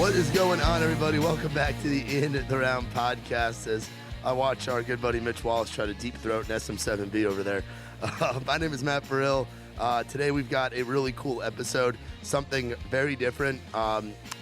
What is going on, everybody? Welcome back to the In the Round podcast as I watch our good buddy Mitch Wallace try to deep throat an SM7B over there. My name is Matt Burrill. Today we've got a really cool episode, something very different.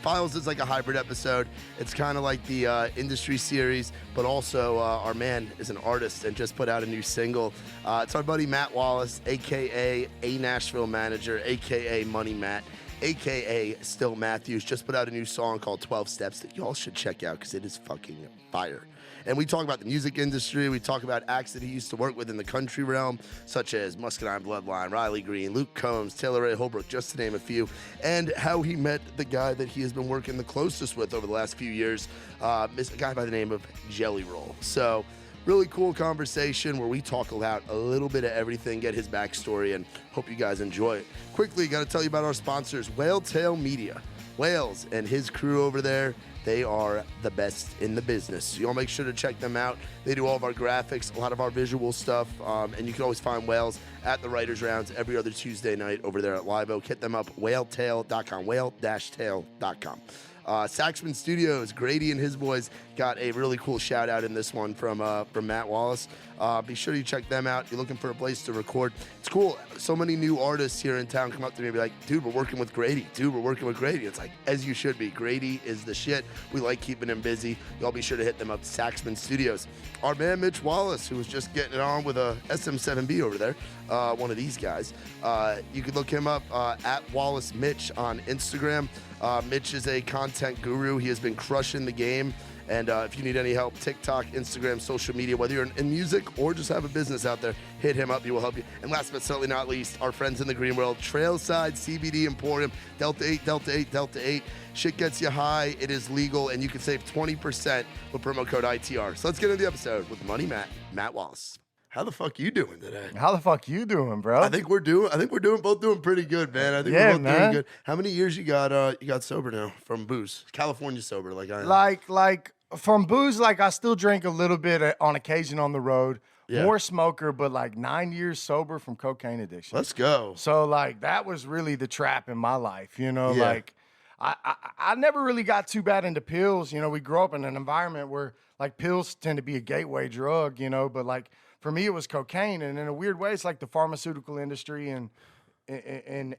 Files is like a hybrid episode. It's kind of like the industry series, but also our man is an artist and just put out a new single. It's our buddy Matt Wallace, a.k.a. a Nashville manager, a.k.a. Money Matt, a.k.a. Still Matthews, just put out a new song called 12 Steps that y'all should check out because it is fucking fire. And we talk about the music industry. We talk about acts that he used to work with in the country realm, such as Muscadine Bloodline, Riley Green, Luke Combs, Taylor Ray Holbrook, just to name a few, and how he met the guy that he has been working the closest with over the last few years, a guy by the name of Jelly Roll. So really cool conversation where we talk about a little bit of everything, get his backstory, and hope you guys enjoy it. Quickly, got to tell you about our sponsors, Whaletail Media. Wales and his crew over there, they are the best in the business. So y'all make sure to check them out. They do all of our graphics, a lot of our visual stuff, and you can always find Wales at the Writers' Rounds every other Tuesday night over there at Live Oak. Hit them up, whaletail.com, whale-tail.com. Saxman Studios, Grady and his boys got a really cool shout out in this one from Matt Wallace. Be sure you check them out. You're looking for a place to record. It's cool. So many new artists here in town come up to me and be like, dude, we're working with Grady. Dude, we're working with Grady. It's like, as you should be. Grady is the shit. We like keeping him busy. Y'all be sure to hit them up, Saxman Studios. Our man Mitch Wallace, who was just getting it on with a SM7B over there, one of these guys. You can look him up at Wallace Mitch on Instagram. Mitch is a content guru. He has been crushing the game. And if you need any help, TikTok, Instagram, social media, whether you're in music or just have a business out there, hit him up. He will help you. And last but certainly not least, our friends in the green world, Trailside CBD Emporium, Delta 8, Delta 8, Delta 8. Shit gets you high. It is legal, and you can save 20% with promo code ITR. So let's get into the episode with Money Matt Wallace. How the fuck you doing today? How the fuck you doing, bro? I think we're both doing pretty good, man. I think we're both doing good. How many years you got sober now from booze? California sober, like I am. Like from booze, like I still drink a little bit on occasion on the road. Yeah. More smoker, but like 9 years sober from cocaine addiction. Let's go. So like that was really the trap in my life, you know. Yeah. Like I never really got too bad into pills. You know, we grew up in an environment where like pills tend to be a gateway drug, you know, but like for me, it was cocaine, and in a weird way, it's like the pharmaceutical industry and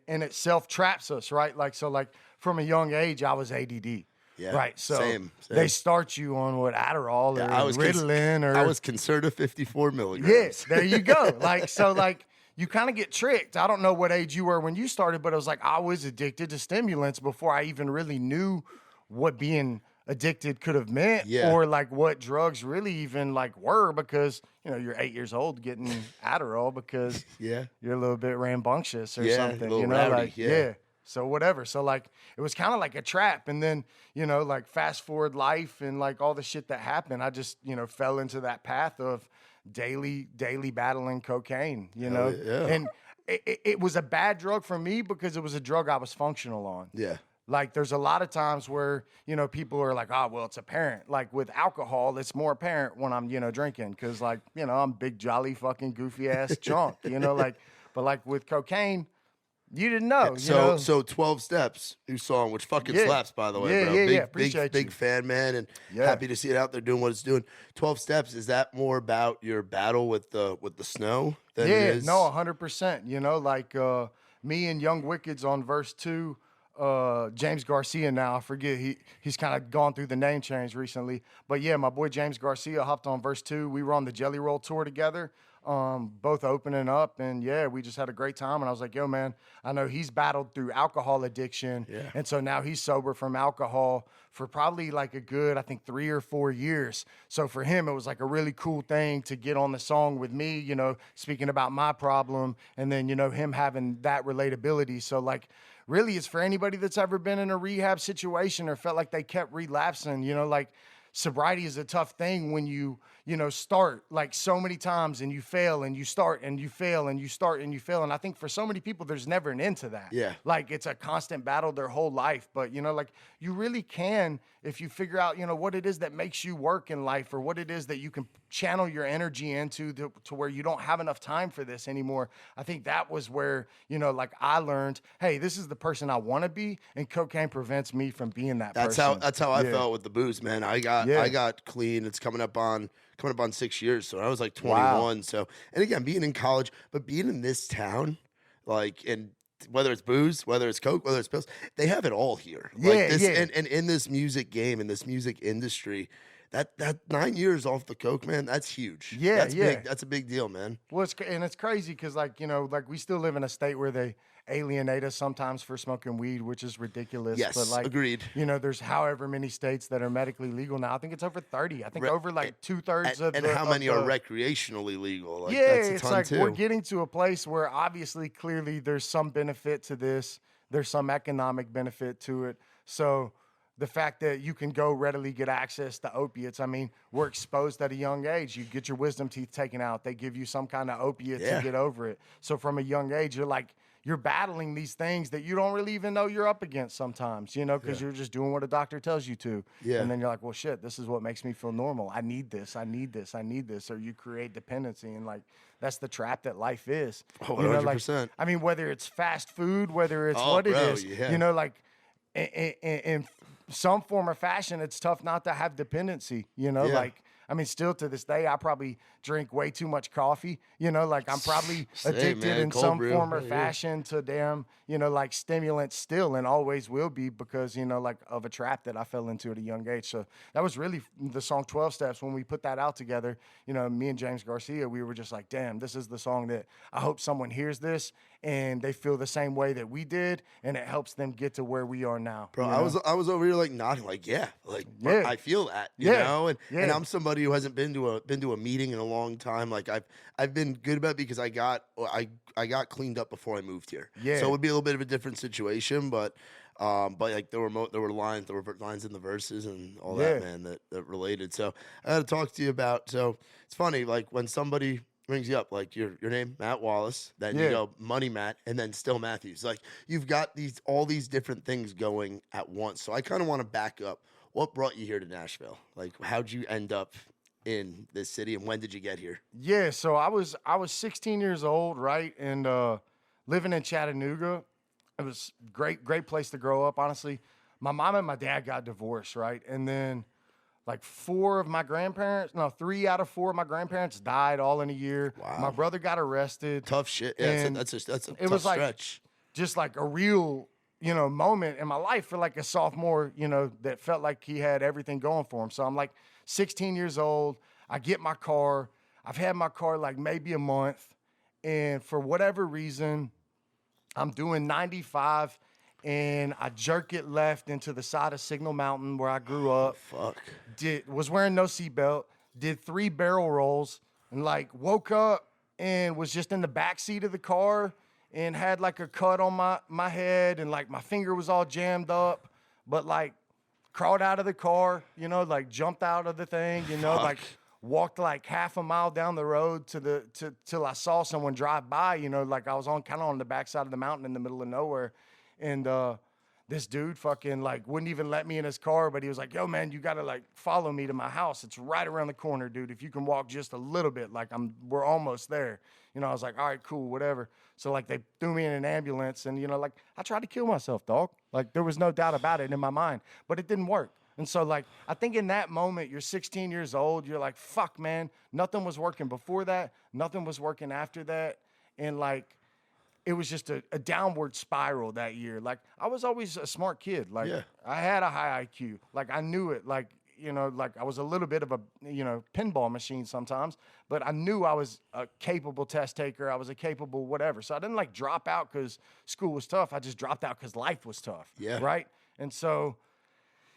itself traps us, right? Like so, like from a young age, I was ADD, right? So same. They start you on what Adderall or Ritalin, or I was Concerta 54 milligrams. Yes, there you go. Like so, like you kind of get tricked. I don't know what age you were when you started, but it was like I was addicted to stimulants before I even really knew what being addicted could have meant, or like what drugs really even like were, because you know you're 8 years old getting Adderall because you're a little bit rambunctious or something, you know, rowdy, like so whatever. So like it was kind of like a trap, and then you know like fast forward life and like all the shit that happened, I just you know fell into that path of daily battling cocaine, you know, and it was a bad drug for me because it was a drug I was functional on. Like, there's a lot of times where, you know, people are like, oh, well, it's apparent. Like, with alcohol, it's more apparent when I'm, you know, drinking. Because, like, you know, I'm big, jolly, fucking goofy-ass chunk, you know? Like, but, like, with cocaine, you didn't know, you know? So 12 Steps, new song, which fucking slaps, by the way, bro. Big fan, man, and happy to see it out there doing what it's doing. 12 Steps, is that more about your battle with the snow than it is? No, 100%. You know, like, me and Young Wicked's on verse 2, James Garcia now, I forget, he's kind of gone through the name change recently, but yeah, my boy James Garcia hopped on verse 2. We were on the Jelly Roll tour together, both opening up, and yeah, we just had a great time. And I was like, yo man, I know he's battled through alcohol addiction, and so now he's sober from alcohol for probably like a good, I think 3 or 4 years. So for him, it was like a really cool thing to get on the song with me, you know, speaking about my problem, and then, you know, him having that relatability. So like, really, it's for anybody that's ever been in a rehab situation or felt like they kept relapsing, you know, like sobriety is a tough thing when you start like so many times and you fail and you start and you fail and you start and you fail. And I think for so many people, there's never an end to that. Yeah. Like it's a constant battle their whole life. But, like you really can, if you figure out, what it is that makes you work in life or what it is that you can channel your energy into to where you don't have enough time for this anymore. I think that was where, like I learned, hey, this is the person I want to be, and cocaine prevents me from being that person. That's how I felt with the booze, man. I got clean. It's coming up on 6 years. So I was like 21. Wow. So, and again, being in college, but being in this town, like, and whether it's booze, whether it's coke, whether it's pills, they have it all here. And in this music game, in this music industry, that 9 years off the coke, man, that's huge. That's big. That's a big deal, man. Well, it's crazy because like we still live in a state where they alienate us sometimes for smoking weed, which is ridiculous. Yes, but like, agreed. There's however many states that are medically legal now. I think it's over 30. I think over like 2/3 of and how many are recreationally legal? Like, yeah, that's a it's ton like too. We're getting to a place where obviously, clearly, there's some benefit to this. There's some economic benefit to it. So the fact that you can go readily get access to opiates, I mean, we're exposed at a young age. You get your wisdom teeth taken out. They give you some kind of opiate to get over it. So from a young age, you're battling these things that you don't really even know you're up against sometimes, because you're just doing what a doctor tells you to. Yeah. And then you're like, well, shit, this is what makes me feel normal. I need this. I need this. I need this. Or you create dependency. And like, that's the trap that life is. Oh, 100%. I mean, whether it's fast food, whether it's it is, like in some form or fashion, it's tough not to have dependency, like, I mean, still to this day, I probably drink way too much coffee. Like I'm probably addicted in some form or fashion to damn, like stimulants still and always will be because, like of a trap that I fell into at a young age. So that was really the song 12 Steps. When we put that out together, me and James Garcia, we were just like, damn, this is the song that I hope someone hears this and they feel the same way that we did, and it helps them get to where we are now. Bro, I was over here like nodding, like bro, I feel that, you know, and I'm somebody who hasn't been to a meeting in a long time. Like I've been good about it because I got cleaned up before I moved here. Yeah. So it would be a little bit of a different situation, but like there were lines in the verses and all that, man, that related. So I had to talk to you about. So it's funny, like when somebody rings you up, like your name, Matt Wallace, then you go Money Matt, and then still Matthews. Like you've got all these different things going at once. So I kind of want to back up. What brought you here to Nashville? Like how'd you end up in this city, and when did you get here? Yeah, so I was 16 years old, right, and living in Chattanooga. It was great place to grow up, honestly. My mom and my dad got divorced, right, and then like 3 out of 4 of my grandparents died all in a year. Wow. My brother got arrested. Tough shit. Yeah, that's a tough was like, stretch. Just like a real, moment in my life for like a sophomore, that felt like he had everything going for him. So I'm like 16 years old. I get my car. I've had my car like maybe a month. And for whatever reason, I'm doing 95 and I jerk it left into the side of Signal Mountain where I grew up. Fuck. Was wearing no seatbelt, did 3 barrel rolls, and like woke up and was just in the back seat of the car and had like a cut on my head and like my finger was all jammed up, but like crawled out of the car, like jumped out of the thing, like walked like half a mile down the road till I saw someone drive by, like I was kind of on the backside of the mountain in the middle of nowhere. And this dude fucking like wouldn't even let me in his car, but he was like, yo, man, you got to like follow me to my house. It's right around the corner, dude. If you can walk just a little bit, like we're almost there. I was like, all right, cool, whatever. So like they threw me in an ambulance and, like I tried to kill myself, dog. Like there was no doubt about it in my mind, but it didn't work. And so like, I think in that moment, you're 16 years old. You're like, fuck, man, nothing was working before that. Nothing was working after that. And like, it was just a downward spiral that year. Like I was always a smart kid. Like I had a high IQ. Like I knew it. Like, like I was a little bit of a, pinball machine sometimes, but I knew I was a capable test taker. I was a capable whatever. So I didn't like drop out because school was tough. I just dropped out because life was tough. Yeah. Right. And so,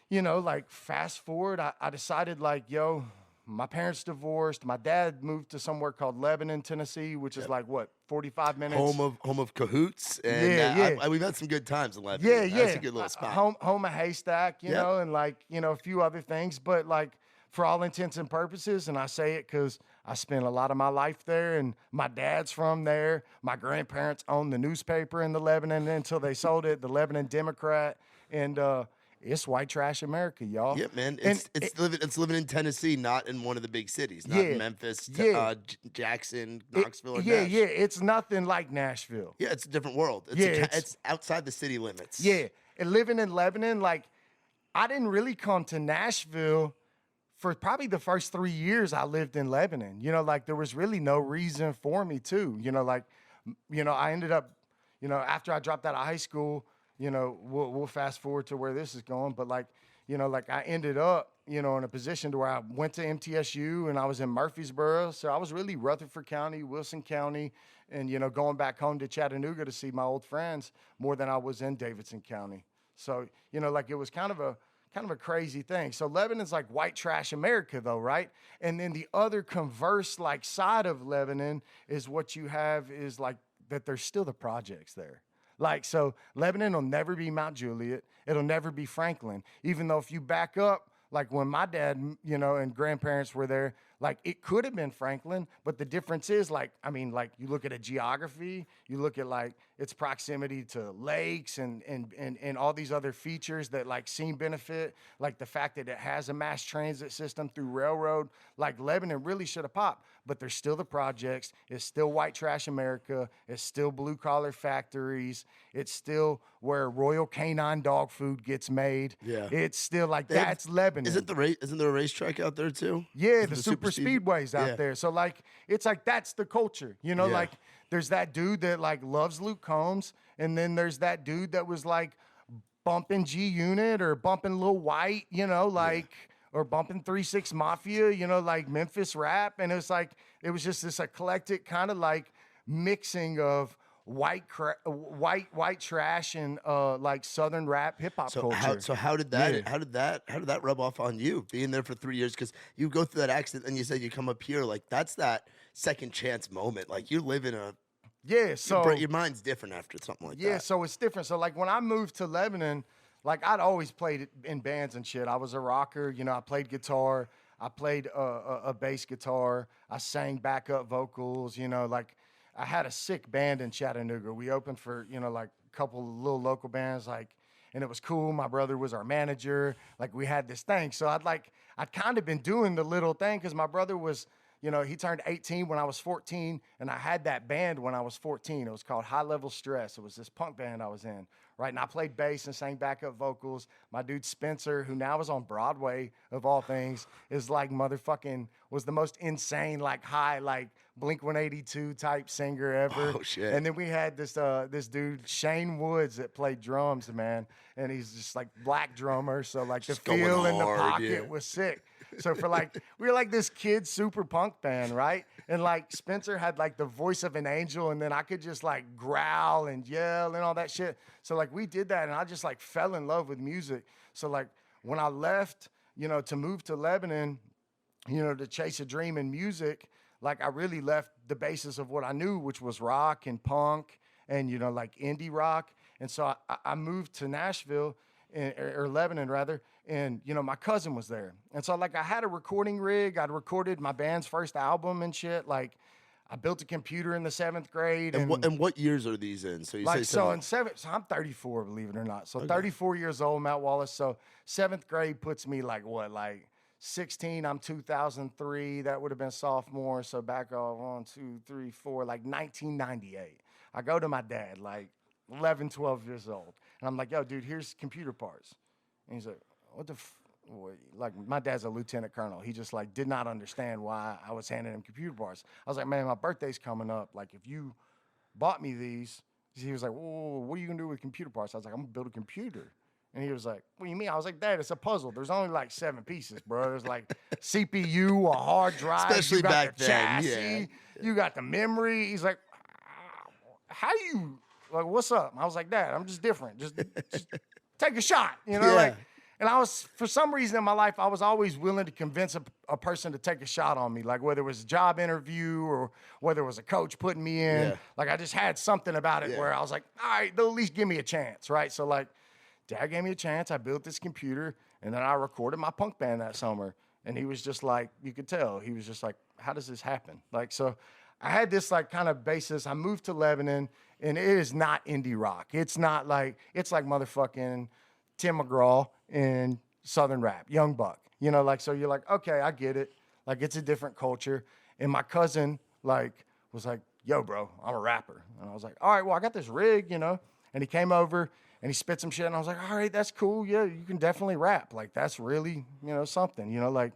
like fast forward, I decided like, yo, my parents divorced. My dad moved to somewhere called Lebanon, Tennessee, which is like, what, 45 minutes? Home of Cahoots. And we've had some good times in Lebanon. Yeah. That's a good little spot. Home of Haystack, you know, and like, you know, a few other things. But like, for all intents and purposes, and I say it because I spent a lot of my life there, and my dad's from there. My grandparents owned the newspaper in the Lebanon until they sold it, the Lebanon Democrat. And it's white trash America, y'all. Yeah, man. It's living in Tennessee, not in one of the big cities, not in Memphis, Jackson, Knoxville, or Nashville. Yeah. It's nothing like Nashville. Yeah, it's a different world. It's outside the city limits. Yeah, and living in Lebanon, like, I didn't really come to Nashville for probably the first 3 years I lived in Lebanon. You know, like, there was really no reason for me to. You know, like, you know, I ended up, you know, after I dropped out of high school, you know, we'll fast forward to where this is going, but like, you know, like, I ended up, you know, in a position to where I went to MTSU and I was in Murfreesboro. So I was really Rutherford County, Wilson County, and, you know, going back home to Chattanooga to see my old friends more than I was in Davidson County. So, you know, like, it was kind of a crazy thing. So Lebanon's like white trash America, though, right? And then the other converse, like, side of Lebanon is what you have is like that there's still the projects there. Like, so Lebanon will never be Mount Juliet. It'll never be Franklin. Even though if you back up, like, when my dad, you know, and grandparents were there, like, it could have been Franklin, but the difference is, like, I mean, like, you look at a geography, you look at, like, its proximity to lakes and all these other features that, like, seem benefit, like the fact that it has a mass transit system through railroad. Like, Lebanon really should have popped, but there's still the projects. It's still white trash America. It's still blue collar factories. It's still where Royal Canine dog food gets made. Yeah. It's still like, that's Lebanon. Isn't there a racetrack out there too? Yeah, the super speedways out there. So, like, it's like, that's the culture, you know, like, there's that dude that, like, loves Luke Combs, and then there's that dude that was, like, bumping G Unit or bumping Lil White, you know, like, or bumping 3-6 Mafia, you know, like Memphis rap. And it was like, it was just this eclectic kind of like mixing of white trash and like Southern rap hip hop culture. How did that rub off on you being there for 3 years? Because you go through that accident and you said you come up here, like, that's that second chance moment. Like, you live in a so your mind's different after something like that. Yeah, so it's different. So, like, when I moved to Lebanon, like, I'd always played in bands and shit. I was a rocker, you know. I played guitar. I played a bass guitar. I sang backup vocals, you know, like. I had a sick band in Chattanooga. We opened for, you know, like, a couple of little local bands, like, and it was cool. My brother was our manager. Like, we had this thing. So I'd kind of been doing the little thing because my brother was, you know, he turned 18 when I was 14, and I had that band when I was 14. It was called High Level Stress. It was this punk band I was in, right? And I played bass and sang backup vocals. My dude Spencer, who now is on Broadway, of all things, is like motherfucking, was the most insane, like, high, like, Blink-182 type singer ever. Oh, shit. And then we had this dude, Shane Woods, that played drums, man. And he's just like black drummer. So, like, just the feel in the hard, pocket was sick. So for, like, we were like this kid super punk band, right? And, like, Spencer had, like, the voice of an angel, and then I could just, like, growl and yell and all that shit. So, like, we did that, and I just, like, fell in love with music. So, like, when I left, you know, to move to Lebanon, you know, to chase a dream in music, like, I really left the basis of what I knew, which was rock and punk and, you know, like, indie rock. And so I moved to Nashville, or Lebanon rather, and, you know, my cousin was there. And so, like, I had a recording rig. I'd recorded my band's first album and shit. Like, I built a computer in the 7th grade. And what years are these in? So you like, say so in seventh, so I'm 34, believe it or not. So 34 years old, Matt Wallace. So 7th grade puts me like what, like 16. I'm 2003. That would have been sophomore. So back off 1, 2, 3, 4, like 1998. I go to my dad, like 11, 12 years old, and I'm like, yo, dude, here's computer parts. And he's like, what the like, my dad's a lieutenant colonel. He just, like, did not understand why I was handing him computer parts. I was like, man, my birthday's coming up. Like, if you bought me these, he was like, whoa, what are you going to do with computer parts? I was like, I'm going to build a computer. And he was like, what do you mean? I was like, Dad, it's a puzzle. There's only like 7 pieces, bro. There's like CPU, a hard drive. Especially you got back the then. chassis, you got the memory. He's like, how do you, like, what's up? I was like, Dad, I'm just different. Just take a shot, you know? Yeah. Like, And for some reason in my life, I was always willing to convince a person to take a shot on me, like whether it was a job interview or whether it was a coach putting me in. Yeah. Like I just had something about it where I was like, all right, they'll at least give me a chance, right? So like, Dad gave me a chance. I built this computer, and then I recorded my punk band that summer. And he was just like, you could tell, he was just like, how does this happen? Like, so I had this like kind of basis. I moved to Lebanon, and it is not indie rock. It's not like, it's like motherfucking Tim McGraw and Southern rap, Young Buck, you know, like, so you're like, okay, I get it. Like, it's a different culture. And my cousin, like, was like, yo, bro, I'm a rapper. And I was like, all right, well, I got this rig, you know. And he came over, and he spit some shit, and I was like, all right, that's cool. Yeah, you can definitely rap. Like, that's really, you know, something, you know, like,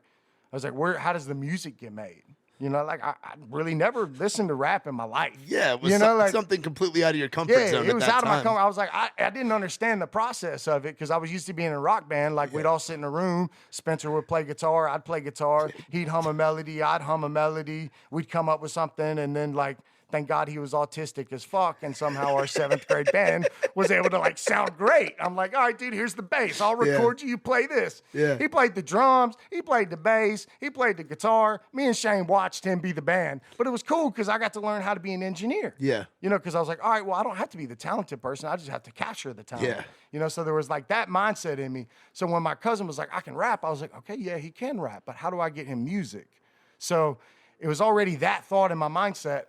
I was like, how does the music get made? You know, like, I really never listened to rap in my life. Yeah, it was you know, like, something completely out of your comfort zone. Yeah, it was out of my comfort. time. I was like, I didn't understand the process of it because I was used to being in a rock band. Like, we'd all sit in a room. Spencer would play guitar. I'd play guitar. He'd hum a melody. I'd hum a melody. We'd come up with something, and then, like, thank God he was autistic as fuck, and somehow our 7th grade band was able to, like, sound great. I'm like, all right, dude, here's the bass. I'll record you play this. Yeah. He played the drums. He played the bass. He played the guitar. Me and Shane watched him be the band. But it was cool because I got to learn how to be an engineer. Yeah. You know, because I was like, all right, well, I don't have to be the talented person. I just have to capture the talent. Yeah. You know, so there was, like, that mindset in me. So when my cousin was like, I can rap, I was like, okay, yeah, he can rap, but how do I get him music? So it was already that thought in my mindset.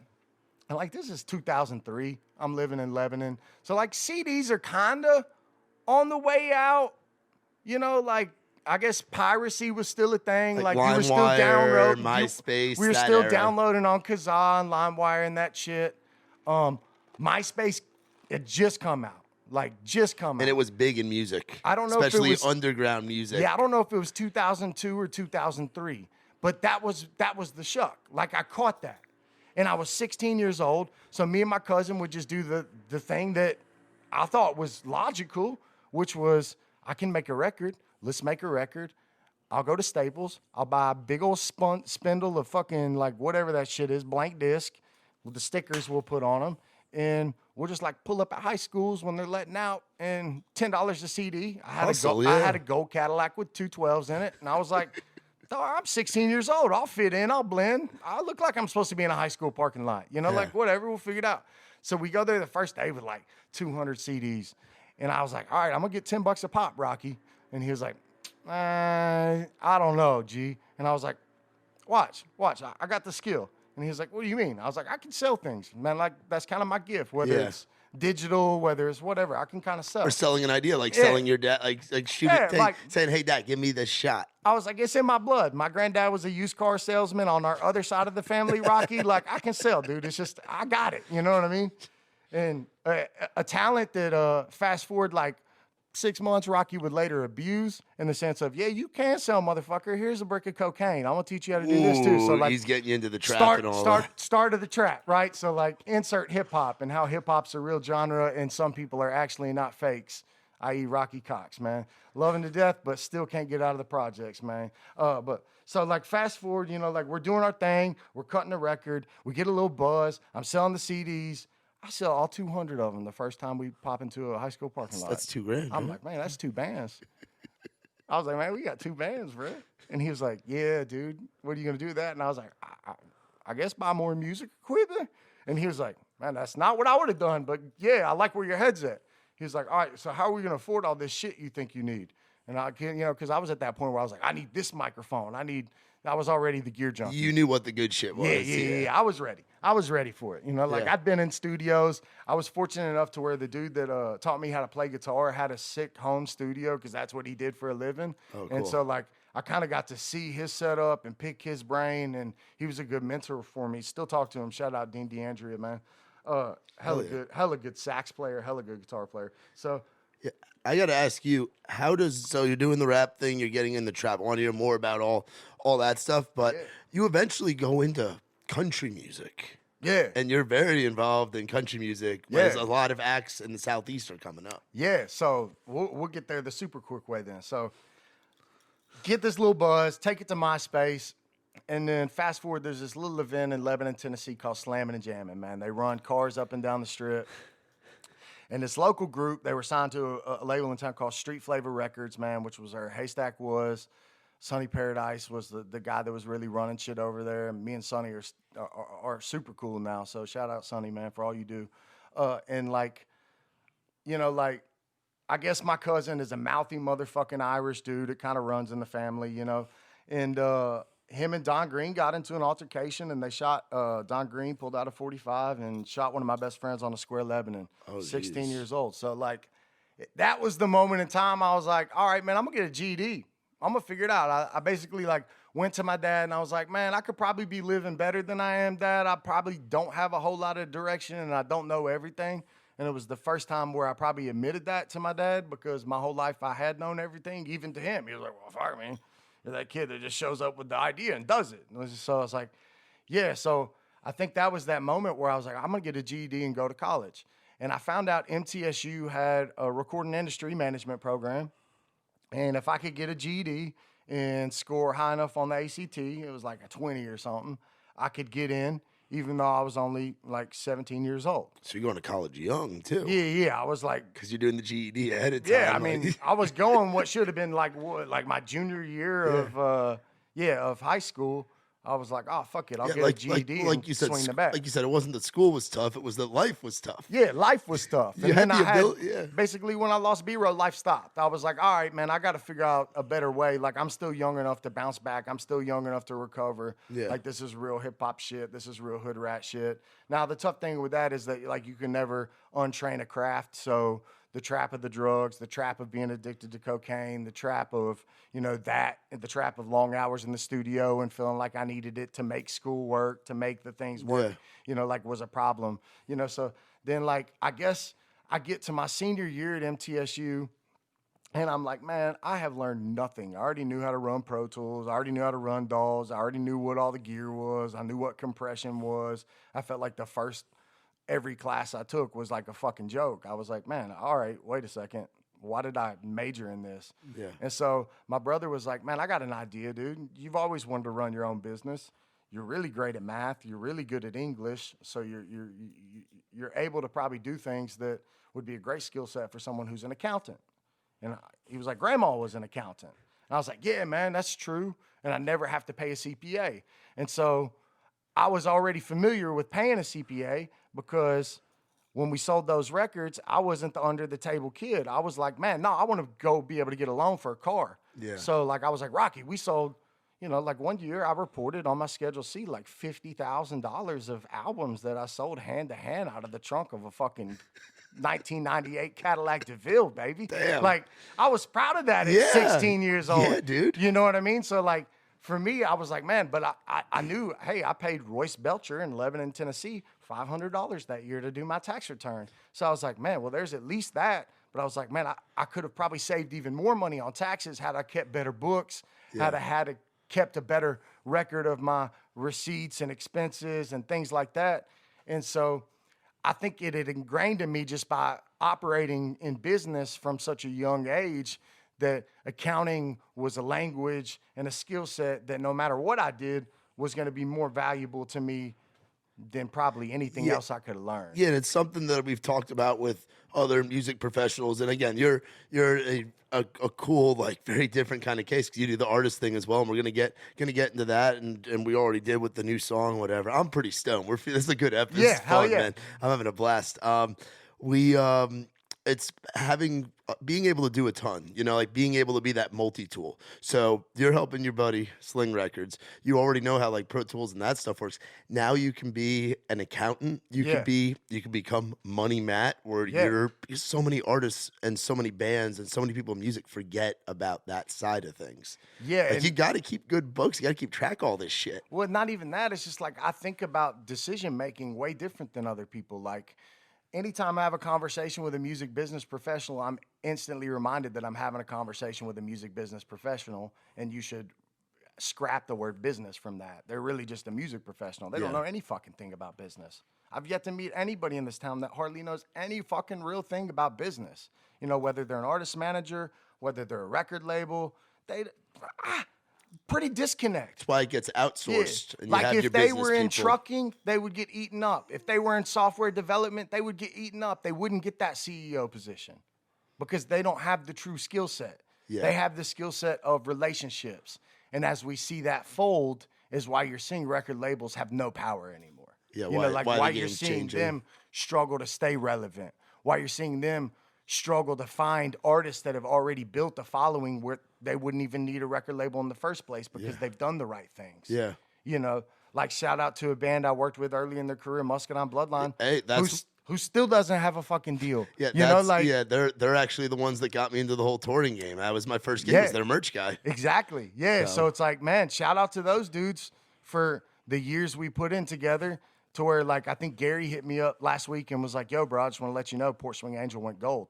And like, this is 2003. I'm living in Lebanon. So like CDs are kind of on the way out. You know, like, I guess piracy was still a thing. Like you were still downloading. MySpace, we were still downloading on Kazaa and LimeWire and that shit. MySpace, it just come out. Like, just come out. And it was big in music. I don't know especially if it was underground music. Yeah, I don't know if it was 2002 or 2003. But that was the shuck. Like, I caught that. And I was 16 years old, so me and my cousin would just do the thing that I thought was logical, which was, I can make a record. Let's make a record. I'll go to Staples. I'll buy a big old spindle of fucking, like, whatever that shit is, blank disc, with the stickers we'll put on them. And we'll just, like, pull up at high schools when they're letting out, and $10 a CD. I had a gold Cadillac with 212s in it, and I was like, oh, I'm 16 years old. I'll fit in. I'll blend. I look like I'm supposed to be in a high school parking lot. You know, like, whatever. We'll figure it out. So we go there the first day with, like, 200 CDs. And I was like, all right, I'm going to get $10 a pop, Rocky. And he was like, I don't know, G. And I was like, watch. I got the skill. And he was like, what do you mean? I was like, I can sell things. Man, like, that's kind of my gift, whether it's digital, whether it's whatever. I can kind of sell. Or selling an idea, like selling your dad, like shoot it, like, saying, hey, Dad, give me this shot. I was like, it's in my blood. My granddad was a used car salesman on our other side of the family, Rocky. Like, I can sell, dude. It's just, I got it. You know what I mean? And a talent that, fast forward, like, 6 months, Rocky would later abuse in the sense of, yeah, you can sell, motherfucker. Here's a brick of cocaine. I'm going to teach you how to do this, too. So, like, he's getting you into the trap and all that. Start of the trap, right? So, like, insert hip-hop and how hip-hop's a real genre and some people are actually not fakes, i.e. Rocky Cox, man. Loving to death, but still can't get out of the projects, man. So, like, fast forward, you know, like, we're doing our thing. We're cutting a record. We get a little buzz. I'm selling the CDs. I sell all 200 of them the first time we pop into a high school parking lot. That's $2,000. I'm like, man, that's 2 bands. I was like, man, we got 2 bands, bro. And he was like, yeah, dude, what are you going to do with that? And I was like, I guess buy more music equipment. And he was like, man, that's not what I would have done. But, yeah, I like where your head's at. He was like, all right, so how are we going to afford all this shit you think you need? And I can't, you know, because I was at that point where I was like, I need this microphone. I was already the gear junkie. You knew what the good shit was. Yeah. I was ready. I was ready for it. You know, like, I'd been in studios. I was fortunate enough to where the dude that taught me how to play guitar had a sick home studio because that's what he did for a living. Oh, cool. And so, like, I kind of got to see his setup and pick his brain, and he was a good mentor for me. Still talk to him. Shout out Dean DeAndrea, man. Hella good sax player, hella good guitar player. So, yeah, I got to ask you, so you're doing the rap thing, you're getting in the trap. I want to hear more about all that stuff, but you eventually go into country music. Yeah. And you're very involved in country music. There's a lot of acts in the Southeast are coming up. Yeah, so we'll get there the super quick way then. So get this little buzz, take it to MySpace, and then fast forward, there's this little event in Lebanon, Tennessee called Slammin' and Jammin', man. They run cars up and down the strip. And this local group, they were signed to a label in town called Street Flavor Records, man, which was where Haystack was. Sonny Paradise was the guy that was really running shit over there. And me and Sonny are super cool now. So shout out Sonny, man, for all you do. And like, you know, like, I guess my cousin is a mouthy motherfucking Irish dude. It kind of runs in the family, you know. And him and Don Green got into an altercation, and they shot, Don Green pulled out a .45 and shot one of my best friends on a square Lebanon, 16 years old. So, like, that was the moment in time I was like, all right, man, I'm going to get a GED. I'm going to figure it out. I basically, like, went to my dad, and I was like, man, I could probably be living better than I am, Dad. I probably don't have a whole lot of direction, and I don't know everything. And it was the first time where I probably admitted that to my dad, because my whole life I had known everything, even to him. He was like, well, fuck, man. You're that kid that just shows up with the idea and does it. So I was like, yeah. So I think that was that moment where I was like, I'm going to get a GED and go to college. And I found out MTSU had a recording industry management program. And if I could get a GED and score high enough on the ACT, it was like a 20 or something, I could get in, even though I was only like 17 years old. So you're going to college young, too. Yeah. I was like... Because you're doing the GED ahead of time. Yeah, I mean, I was going what should have been like my junior year of high school. I was like, oh, fuck it, I'll get a GED and swing the bat. Like you said, it wasn't that school was tough, it was that life was tough. Yeah, life was tough. And then basically when I lost B-Roll, life stopped. I was like, all right, man, I got to figure out a better way. Like, I'm still young enough to bounce back. I'm still young enough to recover. Yeah. Like, this is real hip-hop shit. This is real hood rat shit. Now, the tough thing with that is that, like, you can never untrain a craft, so... The trap of the drugs, the trap of being addicted to cocaine, the trap of, you know, the trap of long hours in the studio and feeling like I needed it to make school work, to make the things work, you know, like was a problem, you know. So then, like, I guess I get to my senior year at MTSU and I'm like, man, I have learned nothing. I already knew how to run Pro Tools. I already knew how to run DAWs. I already knew what all the gear was. I knew what compression was. I felt like every class I took was like a fucking joke. I was like, man, all right, wait a second. Why did I major in this? Yeah. And so my brother was like, man, I got an idea, dude. You've always wanted to run your own business. You're really great at math. You're really good at English. So you're able to probably do things that would be a great skill set for someone who's an accountant. And he was like, Grandma was an accountant. And I was like, yeah, man, that's true. And I never have to pay a CPA. And so I was already familiar with paying a CPA, because when we sold those records, I wasn't the under-the-table kid. I was like, man, no, I want to go be able to get a loan for a car. Yeah. So, like, I was like, Rocky, we sold, you know, like one year I reported on my Schedule C like $50,000 of albums that I sold hand-to-hand out of the trunk of a fucking 1998 Cadillac DeVille, baby. Damn. Like, I was proud of that at 16 years old. Yeah, dude. You know what I mean? So, like, for me, I was like, man, but I knew, hey, I paid Royce Belcher in Lebanon, Tennessee, $500 that year to do my tax return. So I was like, man, well, there's at least that. But I was like, man, I could have probably saved even more money on taxes had I kept better books, had I kept a better record of my receipts and expenses and things like that. And so I think it had ingrained in me just by operating in business from such a young age that accounting was a language and a skill set that no matter what I did was going to be more valuable to me than probably anything else I could have learned. Yeah, and it's something that we've talked about with other music professionals. And again, you're a cool, like, very different kind of case, because you do the artist thing as well. And we're gonna get into that, and we already did with the new song, whatever. I'm pretty stoned. This is a good episode. Yeah, hell yeah, man. I'm having a blast. It's being able to do a ton, you know, like being able to be that multi-tool. So you're helping your buddy Sling Records. You already know how like Pro Tools and that stuff works. Now you can be an accountant. You can become Money Matt, where you're so many artists and so many bands and so many people in music forget about that side of things. Yeah. Like, you got to keep good books. You got to keep track of all this shit. Well, not even that. It's just like, I think about decision-making way different than other people. Like, anytime I have a conversation with a music business professional, I'm instantly reminded that I'm having a conversation with a music business professional, and you should scrap the word business from that. They're really just a music professional. They don't know any fucking thing about business. I've yet to meet anybody in this town that hardly knows any fucking real thing about business. You know, whether they're an artist manager, whether they're a record label, pretty disconnect. That's why it gets outsourced. Yeah. And you like have if your they business were in people. trucking, they would get eaten up. If they were in software development, they would get eaten up. They wouldn't get that CEO position because they don't have the true skill set. Yeah. They have the skill set of relationships. And as we see that fold is why you're seeing record labels have no power anymore. Yeah, why the you're game's seeing changing. them struggle to stay relevant. Why you're seeing them struggle to find artists that have already built a following where they wouldn't even need a record label in the first place because they've done the right things. Yeah. You know, like shout out to a band I worked with early in their career, Muscadine Bloodline, Hey, who still doesn't have a fucking deal. Yeah, you know, like they're actually the ones that got me into the whole touring game. That was my first gig. Was their merch guy. Exactly. Yeah. So it's like, man, shout out to those dudes for the years we put in together. To where, like, I think Gary hit me up last week and was like, "Yo, bro, I just want to let you know, Port Swing Angel went gold."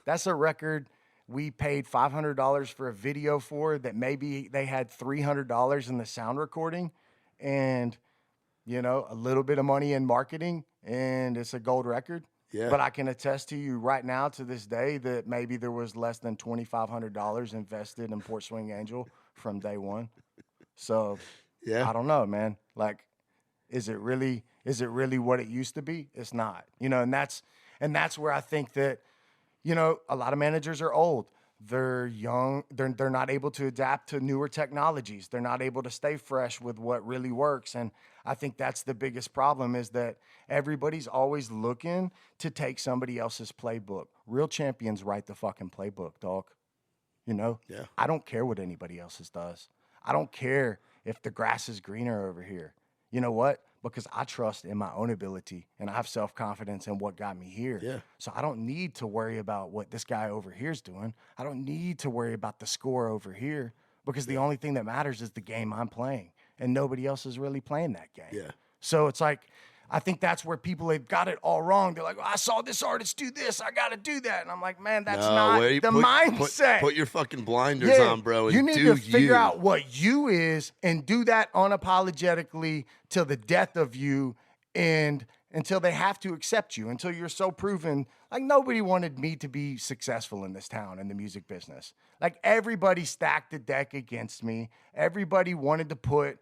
That's a record we paid $500 for a video for that maybe they had $300 in the sound recording, and you know, a little bit of money in marketing, and it's a gold record. Yeah. But I can attest to you right now, to this day, that maybe there was less than $2,500 invested in Port Swing Angel from day one. So, Yeah. I don't know, man. Like, is it really what it used to be? It's not. You know, and that's where I think that, you know, a lot of managers are old. They're young. They're not able to adapt to newer technologies. They're not able to stay fresh with what really works. And I think that's the biggest problem, is that everybody's always looking to take somebody else's playbook. Real champions write the fucking playbook, dog. You know? Yeah. I don't care what anybody else's does. I don't care if the grass is greener over here. You know what? Because I trust in my own ability and I have self-confidence in what got me here. Yeah. So I don't need to worry about what this guy over here is doing. I don't need to worry about the score over here, because the only thing that matters is the game I'm playing, and nobody else is really playing that game. Yeah. So it's like, I think that's where people have got it all wrong. They're like, I saw this artist do this, I got to do that. And I'm like, man, that's not the mindset. Put your fucking blinders on, bro. And you need to figure out what you is and do that unapologetically till the death of you, and until they have to accept you, until you're so proven. Like, nobody wanted me to be successful in this town in the music business. Like, everybody stacked the deck against me. Everybody wanted to put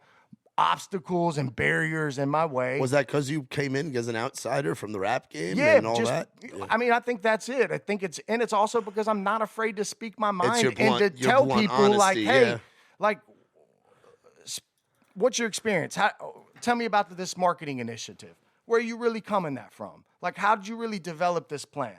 obstacles and barriers in my way. Was that because you came in as an outsider from the rap game Yeah, and all that? Yeah. I mean, I think that's it. I think it's also because I'm not afraid to speak my mind your blunt, and to tell people honesty, like, hey, yeah. like, what's your experience? Tell me about this marketing initiative. Where are you really coming that from? Like, how did you really develop this plan?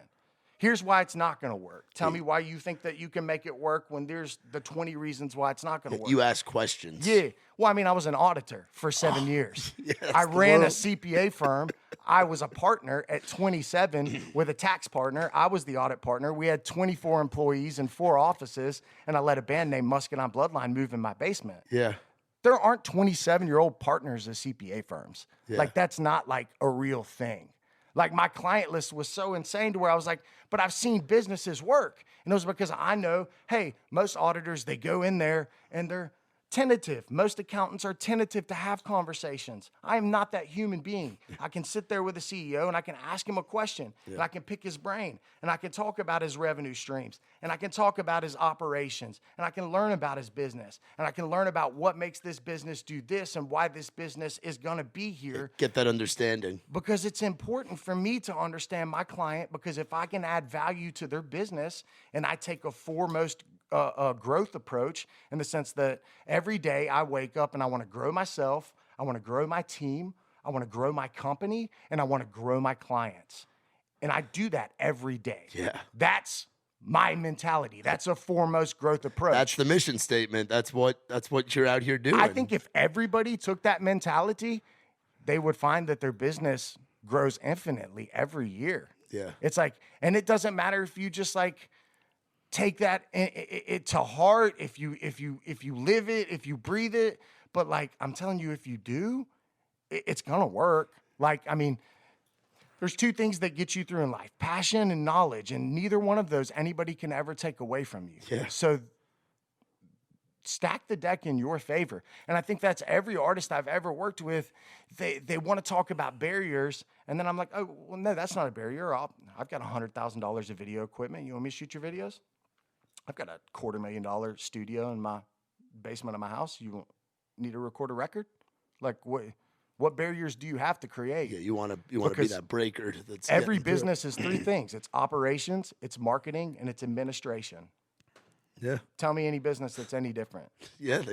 Here's why it's not going to work. Tell me why you think that you can make it work when there's the 20 reasons why it's not going to work. You ask questions. Yeah. Well, I mean, I was an auditor for 7 years. Yeah, I ran a CPA firm. I was a partner at 27 with a tax partner. I was the audit partner. We had 24 employees and 4 offices, and I let a band named Muscadine Bloodline move in my basement. Yeah. There aren't 27-year-old partners at CPA firms. Yeah. Like, that's not like a real thing. Like, my client list was so insane to where I was like, but I've seen businesses work. And it was because I know, hey, most auditors, they go in there and they're tentative. Most accountants are tentative to have conversations. I am not that human being. I can sit there with a CEO and I can ask him a question, and I can pick his brain, and I can talk about his revenue streams, and I can talk about his operations, and I can learn about his business, and I can learn about what makes this business do this and why this business is going to be here. Get that understanding. Because it's important for me to understand my client, because if I can add value to their business, and I take a foremost growth approach in the sense that every day I wake up and I want to grow myself, I want to grow my team, I want to grow my company, and I want to grow my clients. And I do that every day. Yeah. That's my mentality. That's a foremost growth approach. That's the mission statement. That's what you're out here doing. I think if everybody took that mentality, they would find that their business grows infinitely every year. Yeah. It's like, and it doesn't matter if you just like take that it to heart, if you live it, if you breathe it. But like, I'm telling you, if you do, it's gonna work. Like, I mean, there's 2 things that get you through in life: passion and knowledge, and neither one of those anybody can ever take away from you. Yeah. So stack the deck in your favor. And I think that's every artist I've ever worked with. They want to talk about barriers, and then I'm like, oh, well, no, that's not a barrier. I've got $100,000 of video equipment. You want me to shoot your videos? I've got a $250,000 studio in my basement of my house. You need to record a record? Like, what barriers do you have to create? Yeah, you want to be that breaker. That's every business is three things. It's operations, it's marketing, and it's administration. Yeah. Tell me any business that's any different. Yeah,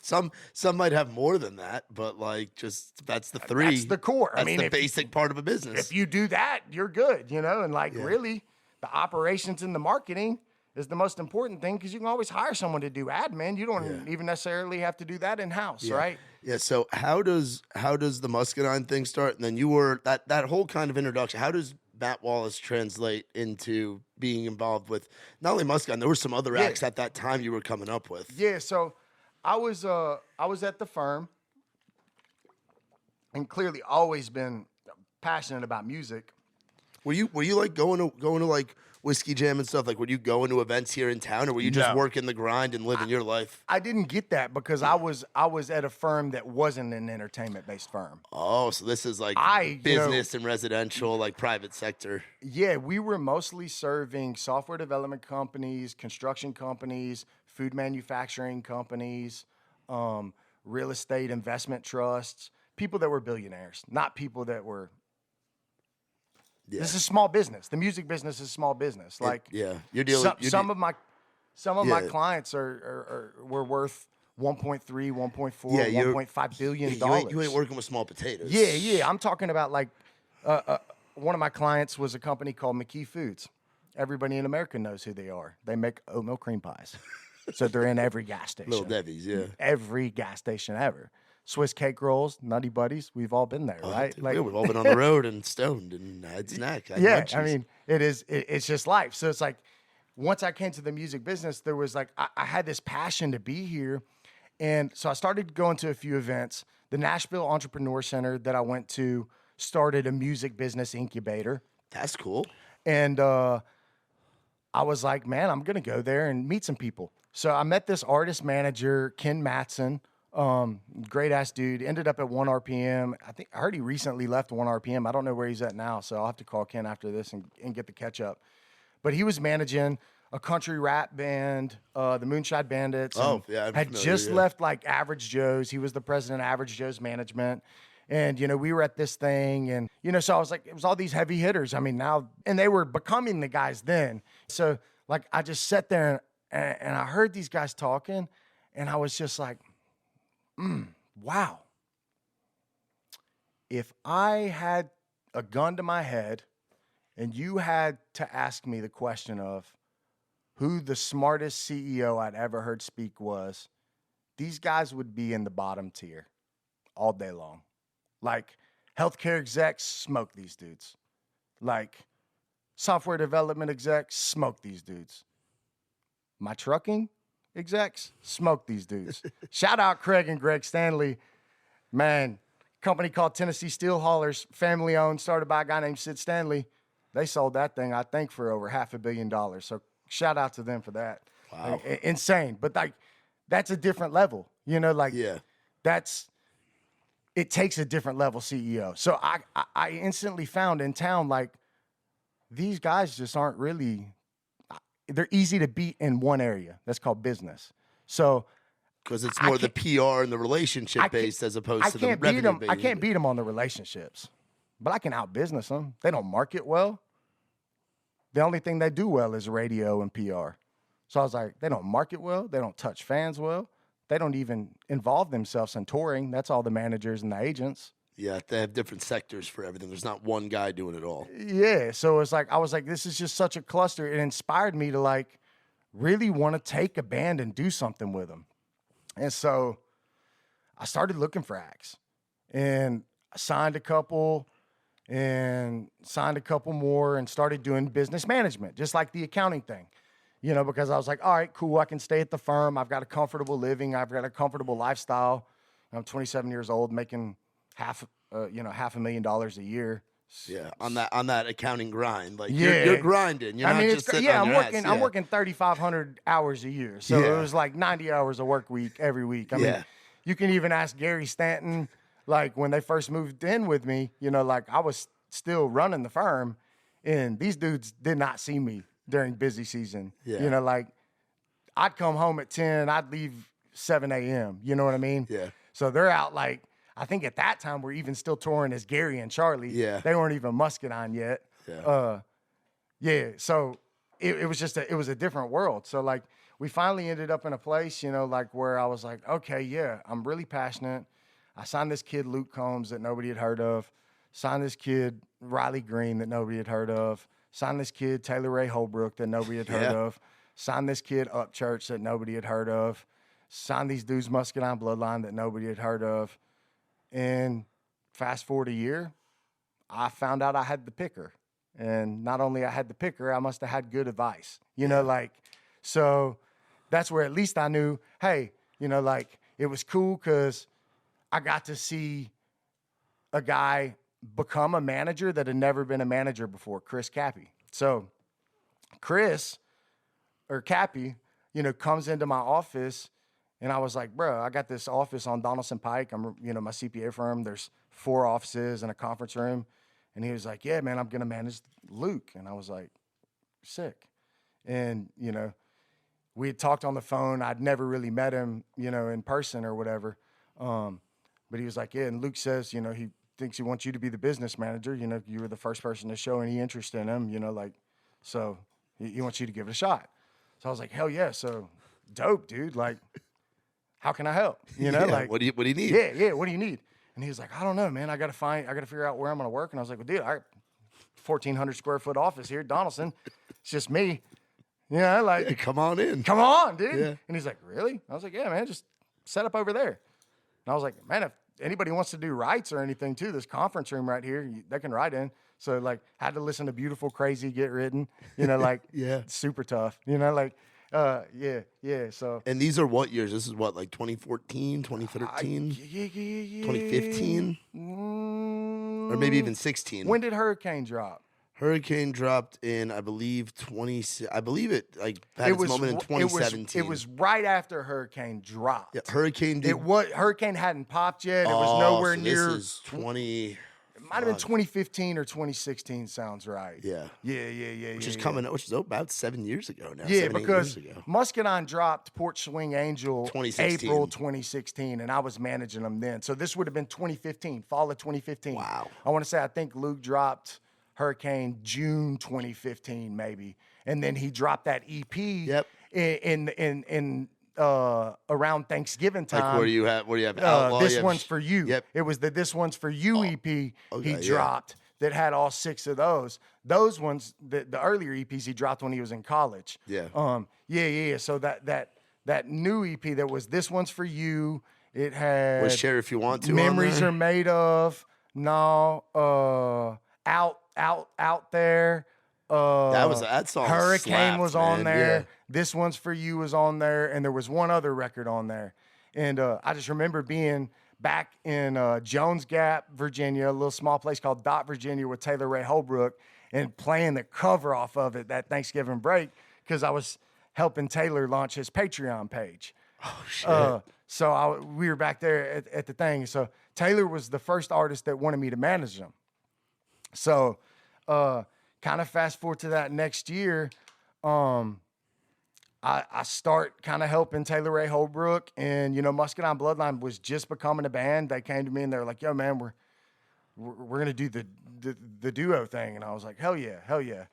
some might have more than that, but like just that's the three. That's the core. That's the basic part of a business. If you do that, you're good, and really the operations and the marketing is the most important thing because you can always hire someone to do admin. You don't even necessarily have to do that in-house, right? Yeah. So how does the Muscadine thing start? And then you were that whole kind of introduction. How does Matt Wallace translate into being involved with not only Muscadine? There were some other acts at that time you were coming up with. Yeah. So I was at the firm, and clearly always been passionate about music. Were you like going to like Whiskey Jam and stuff? Like, were you going to events here in town, or were you just working the grind and living your life? I didn't get that because I was at a firm that wasn't an entertainment-based firm. Oh, so this is like business and residential, like private sector. Yeah, we were mostly serving software development companies, construction companies, food manufacturing companies, real estate investment trusts, people that were billionaires, not people that were. Yeah. This is small business. The music business is small business. Like, you're dealing. Some of my clients were worth 1.3, 1.4, 1.5 billion dollars. You ain't working with small potatoes. Yeah. I'm talking about like one of my clients was a company called McKee Foods. Everybody in America knows who they are. They make oatmeal cream pies, so they're in every gas station. Little Debbie's, yeah. Every gas station ever. Swiss cake rolls, Nutty Buddies. We've all been there, right? Dude, we've all been on the road and stoned and had snacks. I mean, it's just life. So it's like, once I came to the music business, there was like, I had this passion to be here. And so I started going to a few events. The Nashville Entrepreneur Center that I went to started a music business incubator. That's cool. And I was like, man, I'm going to go there and meet some people. So I met this artist manager, Ken Matson. Great ass dude. Ended up at 1 RPM. I heard he recently left 1 RPM. I don't know where he's at now, so I'll have to call Ken after this and get the catch up. But he was managing a country rap band, the Moonshine Bandits. Had just left like Average Joe's. He was the president of Average Joe's Management. And, we were at this thing and, so I was like, it was all these heavy hitters. I mean, now, and they were becoming the guys then. So like, I just sat there and I heard these guys talking and I was just like, wow. If I had a gun to my head and you had to ask me the question of who the smartest CEO I'd ever heard speak was, these guys would be in the bottom tier all day long. Like healthcare execs, smoke these dudes. Like software development execs, smoke these dudes. My trucking execs, smoke these dudes. Shout out Craig and Greg Stanley. Man, company called Tennessee Steel Haulers, family owned, started by a guy named Sid Stanley. They sold that thing, I think, for over $500 million. So shout out to them for that. Wow. Insane. But like, that's a different level. It takes a different level CEO. So I instantly found in town, like, these guys just aren't really, they're easy to beat in one area. That's called business. So, because it's more the PR and the relationship based as opposed to the revenue based. I can't beat them on the relationships, but I can out-business them. They don't market well. The only thing they do well is radio and PR. So I was like, they don't market well. They don't touch fans well. They don't even involve themselves in touring. That's all the managers and the agents. Yeah, they have different sectors for everything. There's not one guy doing it all. Yeah, so it's like I was like, this is just such a cluster. It inspired me to like really want to take a band and do something with them. And so I started looking for acts, and I signed a couple more and started doing business management, just like the accounting thing, because I was like, all right, cool. I can stay at the firm. I've got a comfortable living. I've got a comfortable lifestyle. I'm 27 years old, making $500,000 a year. Yeah, on that accounting grind, like you're grinding. You're not just sitting on your ass. I'm working 3,500 hours a year, so it was like 90 hours a work week every week. I mean, you can even ask Gary Stanton, like when they first moved in with me, like I was still running the firm, and these dudes did not see me during busy season. Like I'd come home at 10, I'd leave 7 a.m. You know what I mean? Yeah. So they're out like, I think at that time we're even still touring as Gary and Charlie. Yeah. They weren't even Muscadine yet. Yeah. So it was just it was a different world. So like we finally ended up in a place, you know, like where I was like, okay, yeah, I'm really passionate. I signed this kid, Luke Combs, that nobody had heard of. Signed this kid, Riley Green, that nobody had heard of. Signed this kid, Taylor Ray Holbrook, that nobody had heard of. Signed this kid, Upchurch, that nobody had heard of. Signed these dudes, Muscadine Bloodline, that nobody had heard of. And fast forward a year, I found out I had the picker. And not only I had the picker, I must have had good advice. You know, like, so that's where at least I knew, hey, you know, like, it was cool because I got to see a guy become a manager that had never been a manager before, Chris Cappy. So Chris, or Cappy, you know, comes into my office, and I was like, bro, I got this office on Donaldson Pike. I'm, you know, my CPA firm. There's 4 offices and a conference room. And he was like, yeah, man, I'm going to manage Luke. And I was like, sick. And, you know, we had talked on the phone. I'd never really met him, you know, in person or whatever. But he was like, yeah, and Luke says, you know, he thinks he wants you to be the business manager. You know, you were the first person to show any interest in him, you know, like, so he wants you to give it a shot. So I was like, hell yeah. So dope, dude. Like, how can I help? You know, like, what do you need? Yeah. What do you need? And he was like, I don't know, man. I got to figure out where I'm going to work. And I was like, well, dude, 1,400 square foot office here at Donaldson. It's just me. You know, like, Yeah, come on in. Come on, dude. Yeah. And he's like, really? I was like, yeah, man, just set up over there. And I was like, man, if anybody wants to do rights or anything too, this conference room right here, they can write in. So like, had to listen to Beautiful Crazy get written, you know, like, super tough, you know, like, yeah. So. And these are what years? This is what, like 2014, 2013, 2015, or maybe even 16. When did Hurricane drop? Hurricane dropped in, I believe, like had its moment in 2017. It was right after Hurricane dropped. Yeah, Hurricane hadn't popped yet. It was nowhere near. This is 20. It might have been 2015 or 2016. Sounds right. Yeah. Which is about 7 years ago now. Yeah, because Muscadine dropped Port Swing Angel 2016. April 2016, and I was managing them then. So this would have been 2015, fall of 2015. Wow. I want to say I think Luke dropped Hurricane June 2015 maybe, and then he dropped that EP. Yep. In around Thanksgiving time. Like where do you have Outlaw? This One's For You. Yep. It was the This One's For You EP he dropped that had all 6 of those. Those ones, the earlier EPs he dropped when he was in college. Yeah. So that new EP that was This One's For You, it had Was Share If You Want To Memories on Are Made Of. No. Out There. That song Hurricane slapped, was on man. there. Yeah. This One's For You was on there, and there was one other record on there. And I just remember being back in Jones Gap, Virginia, a little small place called Dot, Virginia, with Taylor Ray Holbrook, and playing the cover off of it that Thanksgiving break because I was helping Taylor launch his Patreon page. Oh shit! So we were back there at the thing. So Taylor was the first artist that wanted me to manage them. So kind of fast forward to that next year, I start kind of helping Taylor Ray Holbrook, and, you know, Muscadine Bloodline was just becoming a band. They came to me and they were like, yo, man, we're going to do the duo thing. And I was like, hell yeah.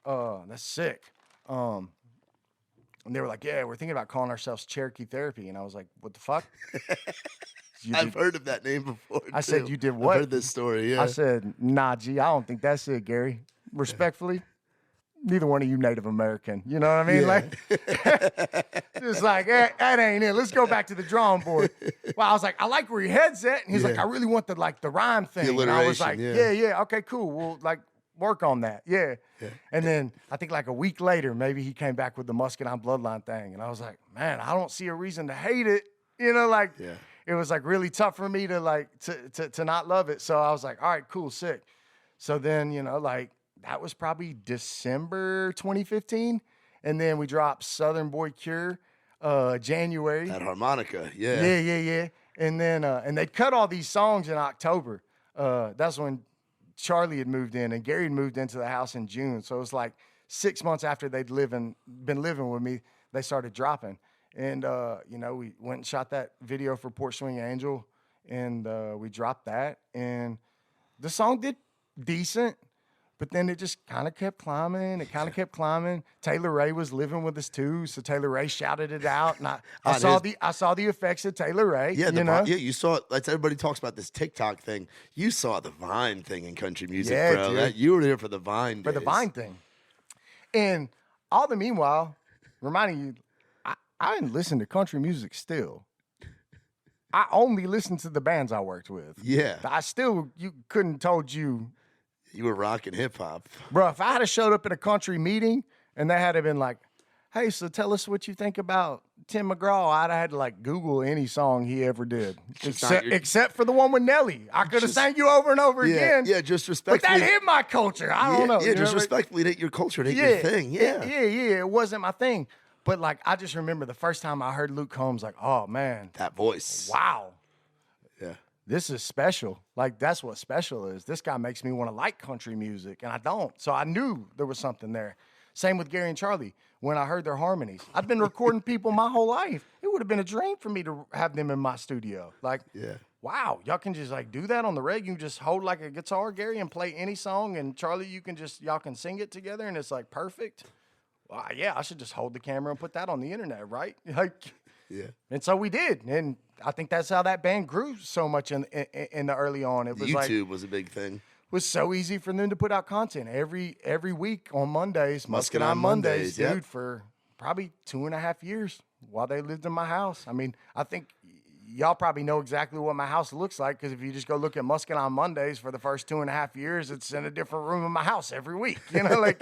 That's sick. And they were like, yeah, we're thinking about calling ourselves Cherokee Therapy. And I was like, what the fuck? I've heard of that name before. I said, you did what? I've heard this story, yeah. I said, nah, G, I don't think that's it, Gary. Respectfully, neither one of you Native American. You know what I mean? Yeah. Like, just like, that ain't it. Let's go back to the drawing board. Well, I was like, I like where your head's at. And he's like, I really want the rhyme thing. The and I was like, alliteration, yeah, okay, cool. We'll work on that. Yeah. And then I think like a week later, maybe he came back with the Muscadine Bloodline thing. And I was like, man, I don't see a reason to hate it. You know, like, it was like really tough for me to to not love it. So I was like, all right, cool, sick. So then, you know, like, that was probably December 2015. And then we dropped Southern Boy Cure January. That harmonica, yeah. Yeah. And then and they cut all these songs in October. That's when Charlie had moved in and Gary had moved into the house in June. So it was like 6 months after they'd been living with me, they started dropping. And, we went and shot that video for Port Swing Angel, and we dropped that. And the song did decent, but then it just kind of kept climbing. It kind of kept climbing. Taylor Ray was living with us too, so Taylor Ray shouted it out, and I saw the effects of Taylor Ray. Yeah, you saw it. Like everybody talks about this TikTok thing. You saw the Vine thing in country music, bro. You were there for the Vine days. For the Vine thing. And all the meanwhile, reminding you, I didn't listen to country music still. I only listened to the bands I worked with. Yeah. You couldn't told you. You were rocking hip hop. Bro, if I had showed up at a country meeting and they had been like, hey, so tell us what you think about Tim McGraw, I'd have had to like Google any song he ever did. Except for the one with Nelly. I could have sang you over and over again. Yeah, just respectfully. But that hit my culture. I don't know. Yeah, just respectfully that your culture, that your thing. Yeah. It wasn't my thing. But like I just remember the first time I heard Luke Combs, like, oh man. That voice. Wow. Yeah. This is special. Like, that's what special is. This guy makes me want to like country music, and I don't. So I knew there was something there. Same with Gary and Charlie. When I heard their harmonies, I've been recording people my whole life. It would have been a dream for me to have them in my studio. Like, wow, y'all can just like do that on the reg. You can just hold like a guitar, Gary, and play any song, and Charlie, y'all can sing it together, and it's like perfect. Well, yeah, I should just hold the camera and put that on the internet, right? Like, yeah. And so we did, and I think that's how that band grew so much in the early on. It was YouTube was a big thing. It was so easy for them to put out content every week on Mondays, Muscadine Mondays, dude, for probably 2.5 years while they lived in my house. I mean, I think y'all probably know exactly what my house looks like, because if you just go look at Muscadine Mondays for the first 2.5 years, it's in a different room in my house every week. You know, like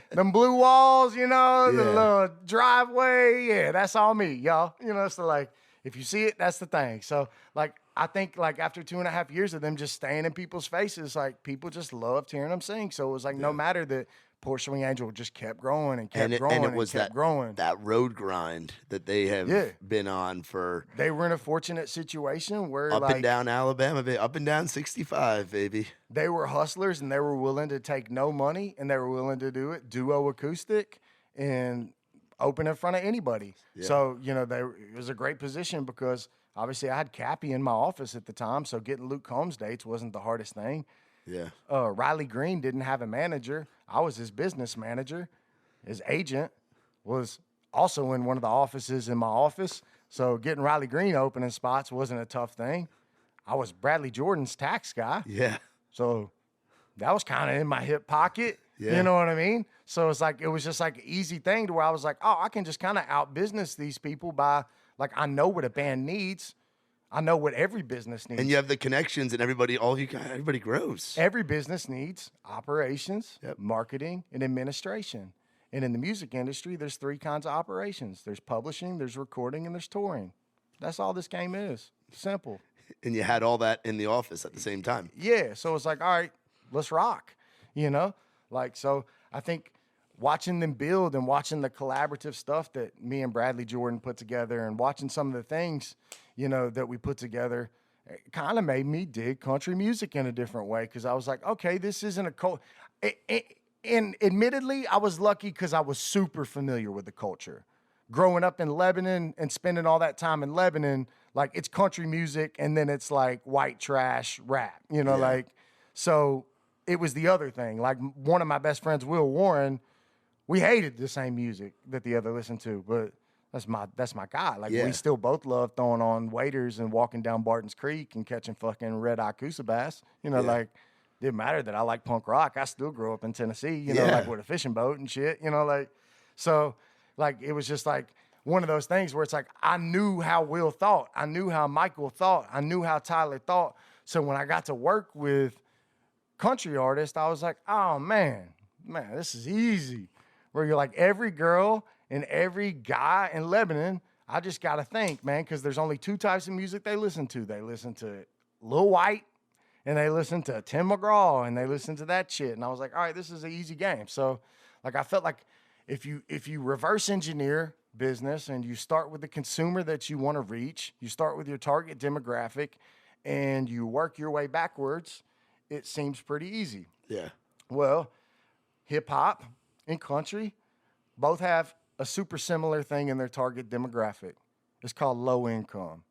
them blue walls, the little driveway. Yeah, that's all me, y'all. So like, if you see it, that's the thing. So like, I think like after 2.5 years of them just staying in people's faces, like people just loved hearing them sing. So it was like no matter that Port Swing Angel just kept growing and kept growing and it was growing. That road grind that they have been on for. They were in a fortunate situation where up and down Alabama, up and down 65, baby. They were hustlers and they were willing to take no money and they were willing to do it duo acoustic and open in front of anybody. Yeah. So, it was a great position because obviously I had Cappy in my office at the time. So getting Luke Combs dates wasn't the hardest thing. Yeah. Riley Green didn't have a manager. I was his business manager. His agent was also in one of the offices in my office. So getting Riley Green opening spots wasn't a tough thing. I was Bradley Jordan's tax guy. Yeah. So that was kind of in my hip pocket. Yeah. You know what I mean? So it's like, it was just like an easy thing to where I was like, oh, I can just kind of out business these people by like, I know what a band needs. I know what every business needs. And you have the connections and everybody grows. Every business needs operations, marketing, and administration. And in the music industry, there's 3 kinds of operations. There's publishing, there's recording, and there's touring. That's all this game is. Simple. And you had all that in the office at the same time. Yeah. So it's like, all right, let's rock, Like, so I think watching them build and watching the collaborative stuff that me and Bradley Jordan put together and watching some of the things, that we put together, it kind of made me dig country music in a different way. Cause I was like, okay, this isn't a and admittedly, I was lucky because I was super familiar with the culture. Growing up in Lebanon and spending all that time in Lebanon, like it's country music and then it's like white trash rap, like, so it was the other thing. Like one of my best friends, Will Warren, we hated the same music that the other listened to, but that's my guy. Like we still both love throwing on waders and walking down Barton's Creek and catching fucking red-eye coosa bass. Like didn't matter that I like punk rock. I still grew up in Tennessee, like with a fishing boat and shit, like, so like, it was just like one of those things where it's like, I knew how Will thought. I knew how Michael thought. I knew how Tyler thought. So when I got to work with country artists, I was like, oh man, this is easy. Where you're like every girl and every guy in Lebanon, I just got to think, man, because there's only 2 types of music they listen to. They listen to Lil White and they listen to Tim McGraw and they listen to that shit. And I was like, all right, this is an easy game. So like, I felt like if you reverse engineer business and you start with the consumer that you want to reach, you start with your target demographic and you work your way backwards, it seems pretty easy. Yeah. Well, hip hop and country both have a super similar thing in their target demographic. It's called low income.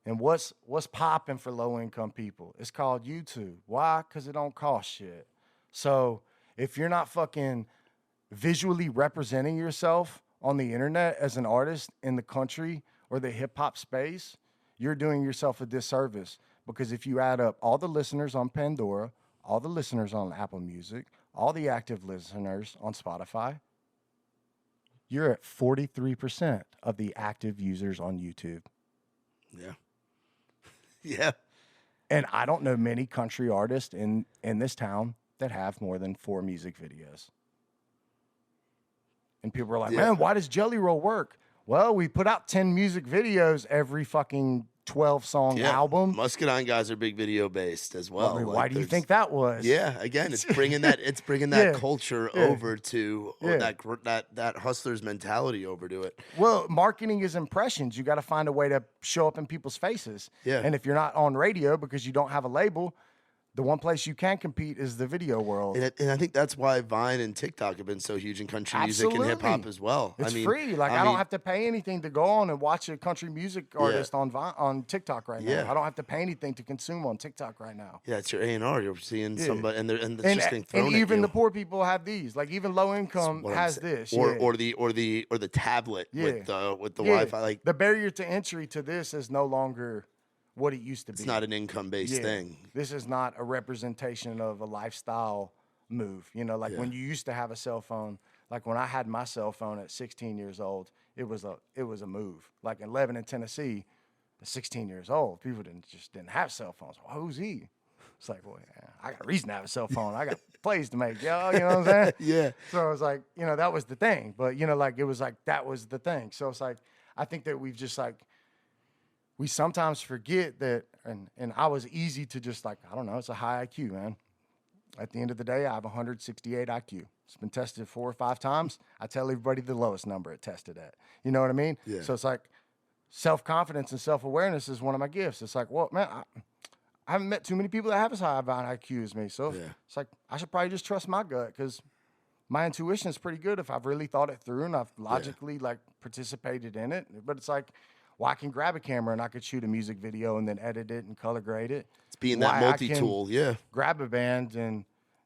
And what's popping for low income people? It's called YouTube. Why? Because it don't cost shit. So if you're not fucking visually representing yourself on the internet as an artist in the country or the hip hop space, you're doing yourself a disservice. Because if you add up all the listeners on Pandora, all the listeners on Apple Music, all the active listeners on Spotify, you're at 43% of the active users on YouTube. Yeah. Yeah. And I don't know many country artists in this town that have more than 4 music videos. And people are like, man, why does Jelly Roll work? Well, we put out 10 music videos every fucking 12-song album. Muscadine guys are big video based as well. Why do you think that was? Yeah, again, it's bringing that culture over to that hustler's mentality over to it. Well, marketing is impressions. You got to find a way to show up in people's faces. Yeah. And if you're not on radio because you don't have a label, the one place you can compete is the video world. And I think that's why Vine and TikTok have been so huge in country music and hip hop as well. It's free. I don't have to pay anything to go on and watch a country music artist on TikTok right now. Yeah. I don't have to pay anything to consume on TikTok right now. Yeah, it's your A&R. You're seeing somebody, and it's just being thrown and at even you. the poor people have these. Like even low income has this. Or the tablet with the Wi-Fi. Like the barrier to entry to this is no longer what it used to be. It's not an income-based thing. This is not a representation of a lifestyle move. You know, like when you used to have a cell phone, like when I had my cell phone at 16 years old, it was a move. Like in Lebanon, Tennessee, at 16 years old, people didn't have cell phones. Well, who's he? It's like, well, I got a reason to have a cell phone. I got plays to make, yo. You know what I'm saying? Yeah. So it was like, that was the thing. But, like it was like that was the thing. So it's like, I think that we've just like, we sometimes forget that, and I was easy to just like, I don't know, it's a high IQ, man. At the end of the day, I have 168 IQ. It's been tested 4 or 5 times. I tell everybody the lowest number it tested at. You know what I mean? Yeah. So it's like self-confidence and self-awareness is one of my gifts. It's like, well, man, I haven't met too many people that have as high of an IQ as me. So it's like, I should probably just trust my gut because my intuition is pretty good if I've really thought it through and I've logically like participated in it. But it's like, well, I can grab a camera and I could shoot a music video and then edit it and color grade it. It's being that multi-tool, grab a band and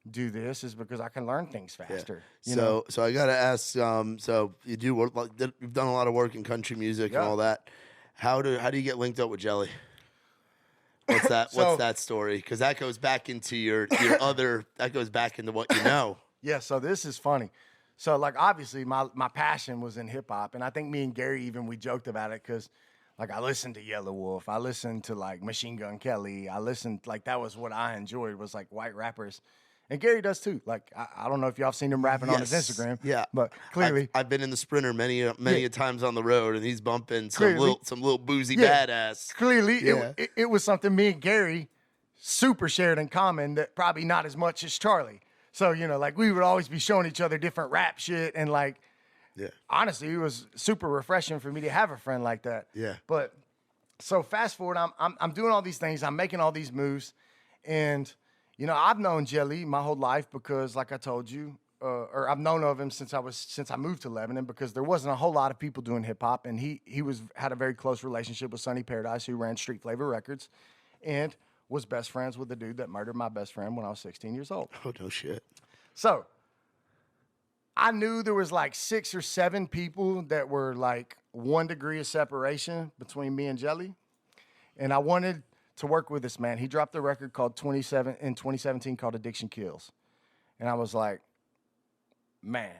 do this is because I can learn things faster. So I got to ask, so you do work, you've done a lot of work in country music and all that. How do you get linked up with Jelly? What's that? What's that story? Because that goes back into your other. That goes back into what you know. Yeah. So this is funny. So like obviously my passion was in hip hop, and I think me and Gary we joked about it because like I listened to Yellow Wolf, I listened to like Machine Gun Kelly, I listened like that was what I enjoyed was like white rappers. And Gary does too. Like I don't know if y'all have seen him rapping on his Instagram. Yeah, but clearly I've been in the Sprinter many a times on the road, and he's bumping some little boozy badass. Clearly, it was something me and Gary super shared in common that probably not as much as Charlie. So like we would always be showing each other different rap shit, and like honestly, it was super refreshing for me to have a friend like that. Yeah. But so fast forward, I'm doing all these things, I'm making all these moves, and I've known Jelly my whole life because, like I told you, or I've known of him since I moved to Lebanon because there wasn't a whole lot of people doing hip hop, and he had a very close relationship with Sonny Paradise, who ran Street Flavor Records, and was best friends with the dude that murdered my best friend when I was 16 years old. Oh no shit! So I knew there was like 6 or 7 people that were like 1 degree of separation between me and Jelly, and I wanted to work with this man. He dropped a record called 2017 called Addiction Kills. And I was like, man,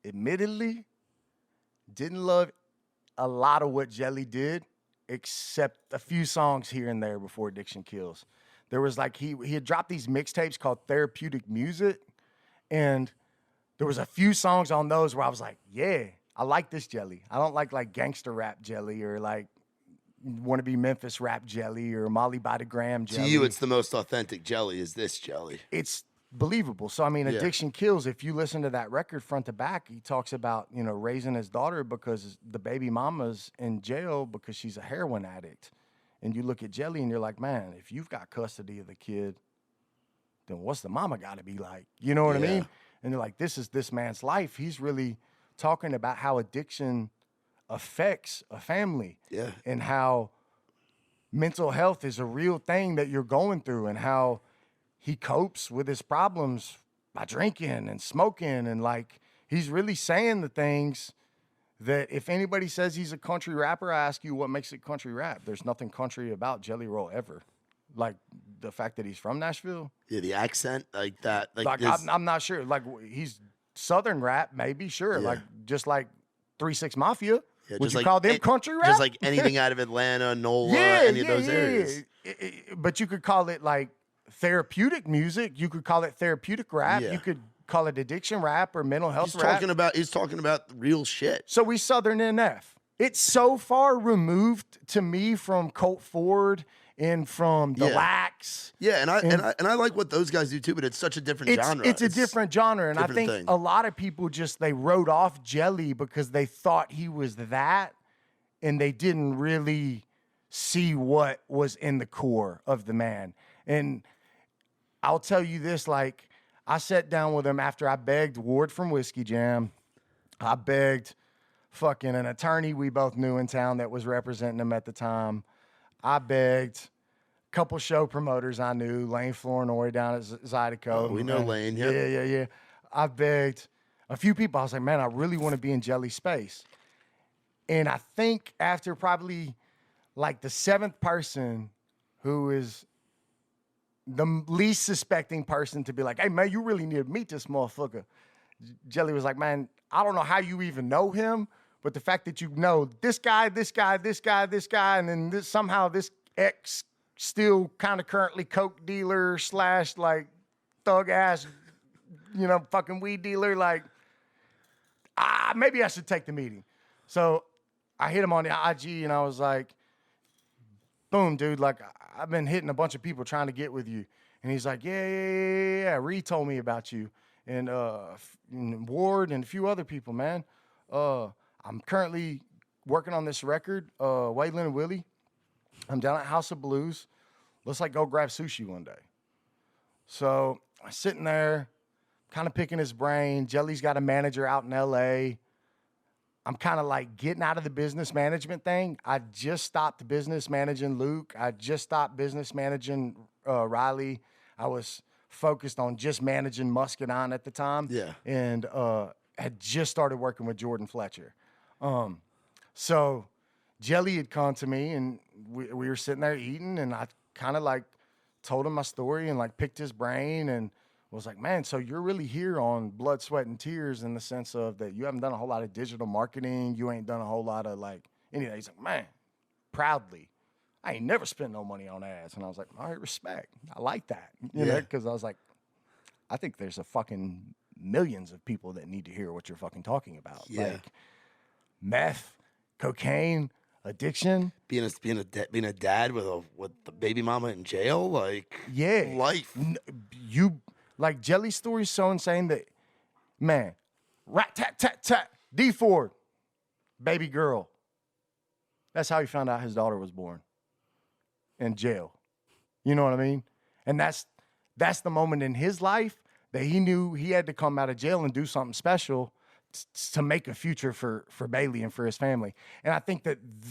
admittedly, didn't love a lot of what Jelly did, except a few songs here and there before Addiction Kills. There was like, he had dropped these mixtapes called Therapeutic Music, and there was a few songs on those where I was like, yeah, I like this Jelly. I don't like gangster rap Jelly or like want to be Memphis rap Jelly or Molly by the Gram Jelly. To you, it's the most authentic Jelly is this Jelly. It's believable. So, I mean, Addiction Kills, if you listen to that record front to back, he talks about, raising his daughter because the baby mama's in jail because she's a heroin addict. And you look at Jelly and you're like, man, if you've got custody of the kid, then what's the mama got to be like? You know what I mean? And they're like, this is this man's life. He's really talking about how addiction affects a family. Yeah. And how mental health is a real thing that you're going through, and how he copes with his problems by drinking and smoking. And like, he's really saying the things that if anybody says he's a country rapper, I ask you, what makes it country rap? There's nothing country about Jelly Roll ever. Like the fact that he's from Nashville. Yeah, the accent, like that. Like I'm not sure. Like he's Southern rap, maybe, sure. Yeah. Like just like 3-6 Mafia. Yeah, Would you call them country rap? Just like anything out of Atlanta, NOLA, any of those areas. But you could call it like therapeutic music. You could call it therapeutic rap. Yeah. You could call it addiction rap or mental health rap. He's talking about real shit. So we Southern NF. It's so far removed to me from Colt Ford and from the Lax. Yeah, and I like what those guys do too, but it's such a different genre. It's a different genre, and I think thing. a lot of people they wrote off Jelly because they thought he was that, and they didn't really see what was in the core of the man. And I'll tell you this, like, I sat down with him after I begged Ward from Whiskey Jam. I begged fucking an attorney we both knew in town that was representing him at the time. I begged a couple show promoters I knew, Lane Flournoy down at Zydeco. Oh, we know Lane, yeah. Yeah. I begged a few people. I was like, man, I really want to be in Jelly's space. And I think after probably like the 7th person, who is the least suspecting person to be like, hey, man, you really need to meet this motherfucker. Jelly was like, man, I don't know how you even know him, but the fact that you know this guy, and then somehow this ex still kind of currently coke dealer / like thug ass, fucking weed dealer, like, maybe I should take the meeting. So I hit him on the IG and I was like, boom, dude, like, I've been hitting a bunch of people trying to get with you. And he's like, yeah. Reed told me about you. And Ward and a few other people, man. I'm currently working on this record, Waylon and Willie. I'm down at House of Blues. Let's like go grab sushi one day. So I'm sitting there, kind of picking his brain. Jelly's got a manager out in LA. I'm kind of like getting out of the business management thing. I just stopped business managing Luke. I just stopped business managing Riley. I was focused on just managing Muscadine at the time. Yeah. And had just started working with Jordan Fletcher. So Jelly had come to me and we were sitting there eating, and I kind of like told him my story and like picked his brain and was like, man, so you're really here on Blood, Sweat, and Tears in the sense of that you haven't done a whole lot of digital marketing. You ain't done a whole lot of like anything. He's like, man, proudly, I ain't never spent no money on ads. And I was like, all right, respect. I like that. You know, because I was like, I think there's a fucking millions of people that need to hear what you're fucking talking about. Yeah. Like meth, cocaine, addiction. Being a dad with the baby mama in jail, like life. Like Jelly's story is so insane that, man, rat tat tat tat, D Ford, baby girl. That's how he found out his daughter was born. In jail. You know what I mean? And that's the moment in his life that he knew he had to come out of jail and do something special to make a future for Bailey and for his family. And I think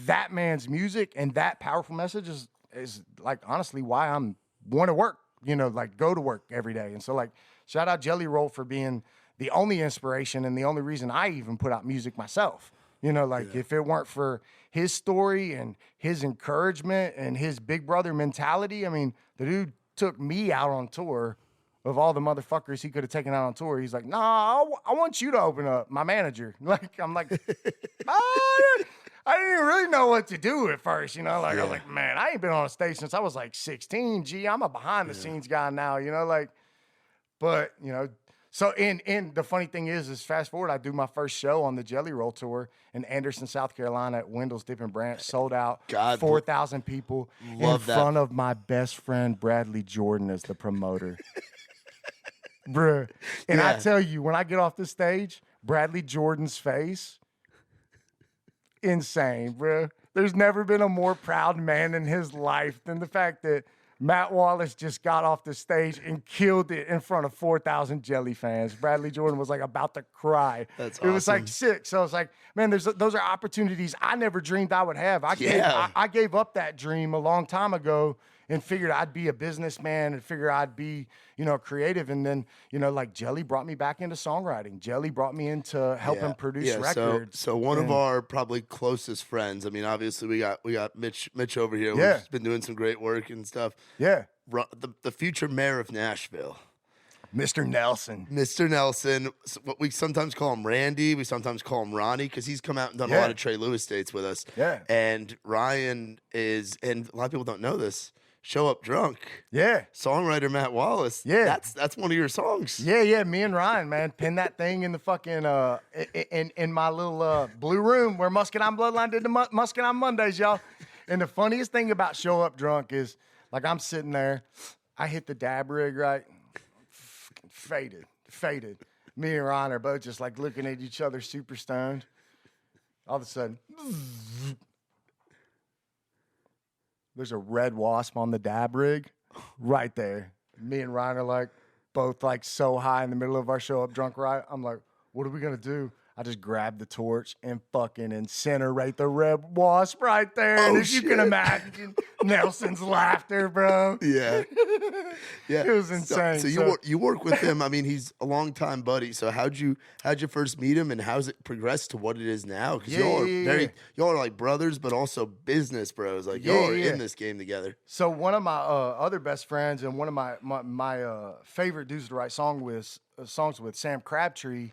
that man's music and that powerful message is like honestly why I'm want to work, like go to work every day. And so like shout out Jelly Roll for being the only inspiration and the only reason I even put out music myself. If it weren't for his story and his encouragement and his big brother mentality, I mean, the dude took me out on tour. Of all the motherfuckers he could have taken out on tour, he's like, nah, I want you to open up, my manager. I'm like, I didn't even really know what to do at first, I was like, man, I ain't been on a stage since I was like 16. Gee, I'm a behind the scenes guy now, so and the funny thing is fast forward, I do my first show on the Jelly Roll tour in Anderson, South Carolina at Wendell's Dip and Branch, sold out, 4,000 people in front of my best friend Bradley Jordan as the promoter. Bruh. And I tell you, when I get off the stage, Bradley Jordan's face, insane, bruh. There's never been a more proud man in his life than the fact that Matt Wallace just got off the stage and killed it in front of 4,000 Jelly fans. Bradley Jordan was like about to cry. That's It was like awesome. sick. So I was like, man, those are opportunities I never dreamed I would have. I gave up that dream a long time ago and figured I'd be a businessman and figured I'd be, creative. And then, like Jelly brought me back into songwriting. Jelly brought me into helping produce records. So one of our probably closest friends. I mean, obviously we got Mitch over here. Yeah. Who's been doing some great work and stuff. Yeah. The future mayor of Nashville. Mr. Nelson. Mr. Nelson, what we sometimes call him Randy, we sometimes call him Ronnie, because he's come out and done a lot of Trey Lewis dates with us. Yeah. And Ryan is, and a lot of people don't know this, Show Up Drunk. Yeah. Songwriter Matt Wallace. Yeah. That's one of your songs. Yeah. Me and Ryan, man, pinned that thing in the fucking, in my little blue room where Muscadine Bloodline did the Muscadine Mondays, y'all. And the funniest thing about Show Up Drunk is, like, I'm sitting there, I hit the dab rig, right? Faded. Me and Ryan are both just like looking at each other super stoned. All of a sudden, there's a red wasp on the dab rig right there. Me and Ryan are like both like so high in the middle of our Show Up Drunk ride. I'm like, what are we going to do? I just grabbed the torch and fucking incinerate the red wasp right there. Oh, and if you can imagine Nelson's laughter, bro. Yeah. It was insane. So you work with him. I mean, he's a longtime buddy. So how'd you first meet him, and how's it progressed to what it is now? Because y'all are like brothers, but also business bros. Like y'all are in this game together. So one of my other best friends and one of my favorite dudes to write songs with, Sam Crabtree,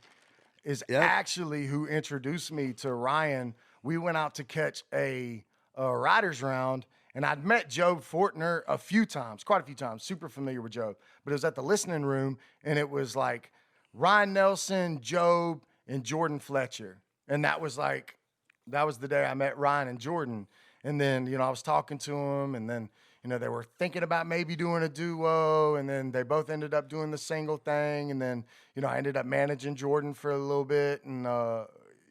is actually who introduced me to Ryan. We went out to catch a writer's round, and I'd met Job Fortner quite a few times, super familiar with Job. But it was at the listening room, and it was like Ryan Nelson, Job, and Jordan Fletcher. And that was the day I met Ryan and Jordan. And then, I was talking to him, and then, they were thinking about maybe doing a duo, and then they both ended up doing the single thing. And then, I ended up managing Jordan for a little bit, and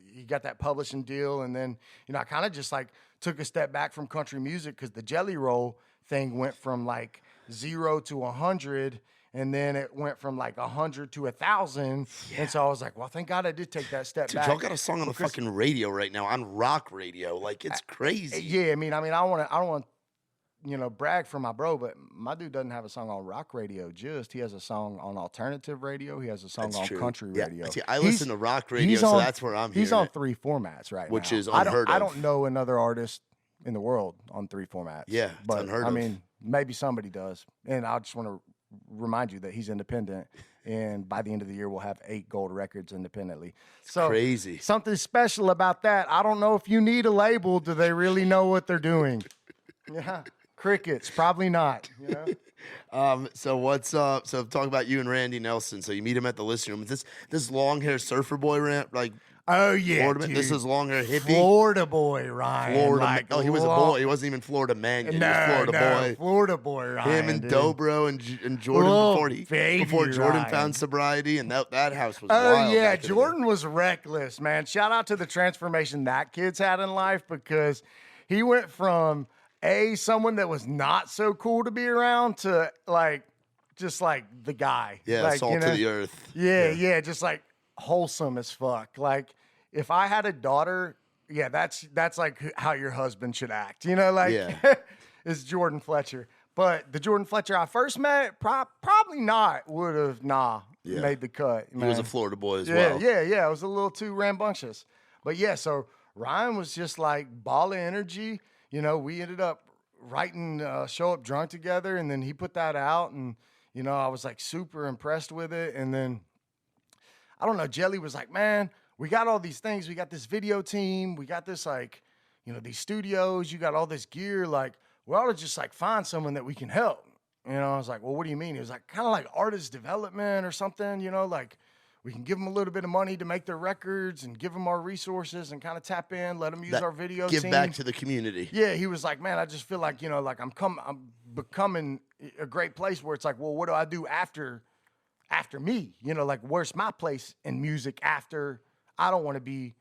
he got that publishing deal. And then, I kind of just like took a step back from country music because the Jelly Roll thing went from like 0 to 100, and then it went from like 100 to 1,000. Yeah. And so I was like, well, thank God I did take that step back. Y'all got a song on the fucking radio right now, on rock radio. Like, it's crazy. Yeah, I mean, I don't want to, brag for my bro, but my dude doesn't have a song on rock radio. He has a song on alternative radio. He has a song on country radio. See, I listen to rock radio, so that's where I'm hearing He's on it. 3 formats right Which now. is unheard of. I don't know another artist in the world on 3 formats. Yeah, but unheard of. I mean, maybe somebody does. And I just want to remind you that he's independent, and by the end of the year, we'll have 8 gold records independently. So crazy. Something special about that. I don't know if you need a label. Do they really know what they're doing? Yeah. Crickets, probably not. So what's up? So talk about you and Randy Nelson. So you meet him at the listening room. Is this long hair surfer boy rant like? Oh yeah, Florida, dude. This is long hair hippie. Florida boy Ryan. He was a boy. He wasn't even Florida man yet. He was Florida boy. Florida boy Ryan. Him and Dobro and Jordan before Jordan found sobriety, and that house was wild. Oh yeah, Jordan was reckless, man. Shout out to the transformation that kid's had in life, because he went from someone that was not so cool to be around to just like the guy. Yeah, like, salt to the earth. Yeah, just like wholesome as fuck. Like if I had a daughter, that's like how your husband should act. Is Jordan Fletcher. But the Jordan Fletcher I first met, probably not would have made the cut. Man. He was a Florida boy as well. Yeah. It was a little too rambunctious. But yeah, so Ryan was just like ball of energy. We ended up writing Show Up Drunk together, and then he put that out, and, I was like super impressed with it. And then, I don't know, Jelly was like, man, we got all these things. We got this video team. We got this these studios. You got all this gear. Like, we ought to just like find someone that we can help. I was like, well, what do you mean? He was like, kind of like artist development or something, like, we can give them a little bit of money to make their records and give them our resources and kind of tap in, let them use our video team. Give back to the community. Yeah, he was like, man, I just feel like, I'm becoming a great place where it's like, well, what do I do after me? Where's my place in music after I don't want to be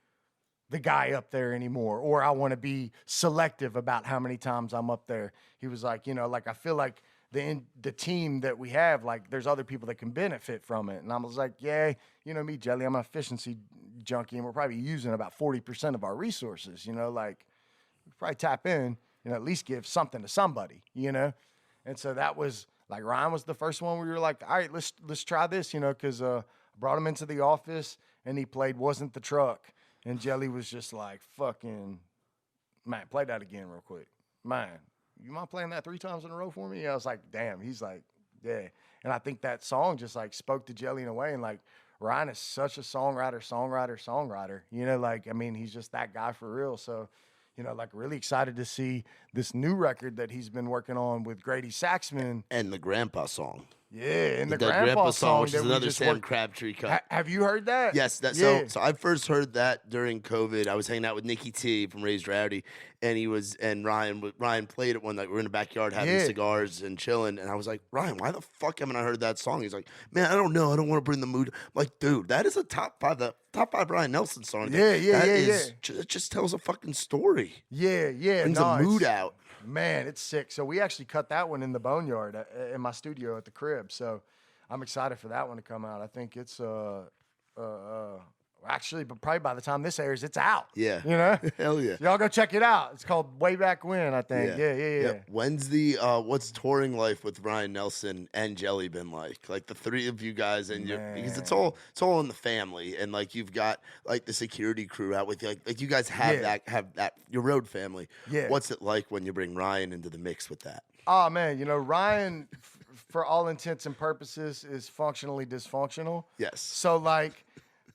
the guy up there anymore, or I want to be selective about how many times I'm up there. He was like, I feel like the team that we have, like, there's other people that can benefit from it. And I was like, yeah, you know me, Jelly, I'm an efficiency junkie, and we're probably using about 40% of our resources, you know, like, we probably tap in and at least give something to somebody, you know? And so that was, like, Ryan was the first one where we were like, all right, let's try this, you know, because brought him into the office, and he played Wasn't the Truck. And Jelly was just like, fucking, man, play that again real quick. Man, you mind playing that 3 times in a row for me? I was like, damn. He's like, yeah. And I think that song just, like, spoke to Jelly in a way. And, like, Ryan is such a songwriter. You know, like, I mean, he's just that guy for real. So, you know, like, really excited to see this new record that he's been working on with Grady Saxman. And the Grandpa song. Yeah, and the Grandpa song, which is another Sam Crabtree cut. Have you heard that? Yes. Yeah. So I first heard that during COVID. I was hanging out with Nicky T from Raised Rowdy, and Ryan played it one night. We were in the backyard having cigars and chilling, and I was like, Ryan, why the fuck haven't I heard that song? He's like, man, I don't know. I don't want to bring the mood. I'm like, dude, that is a top 5 Brian Nelson song. Yeah. It just tells a fucking story. Yeah. Brings a mood out. Man, it's sick. So we actually cut that one in the boneyard in my studio at the crib. So I'm excited for that one to come out. I think it's actually, but probably by the time this airs, it's out. Yeah. You know? Hell yeah. Y'all go check it out. It's called Way Back When, I think. Yeah. When's the what's touring life with Ryan Nelson and Jelly been like? Like the 3 of you guys and because it's all in the family, and like you've got like the security crew out with you. Like you guys have that your road family. Yeah. What's it like when you bring Ryan into the mix with that? Oh man, you know, Ryan for all intents and purposes is functionally dysfunctional. Yes. So like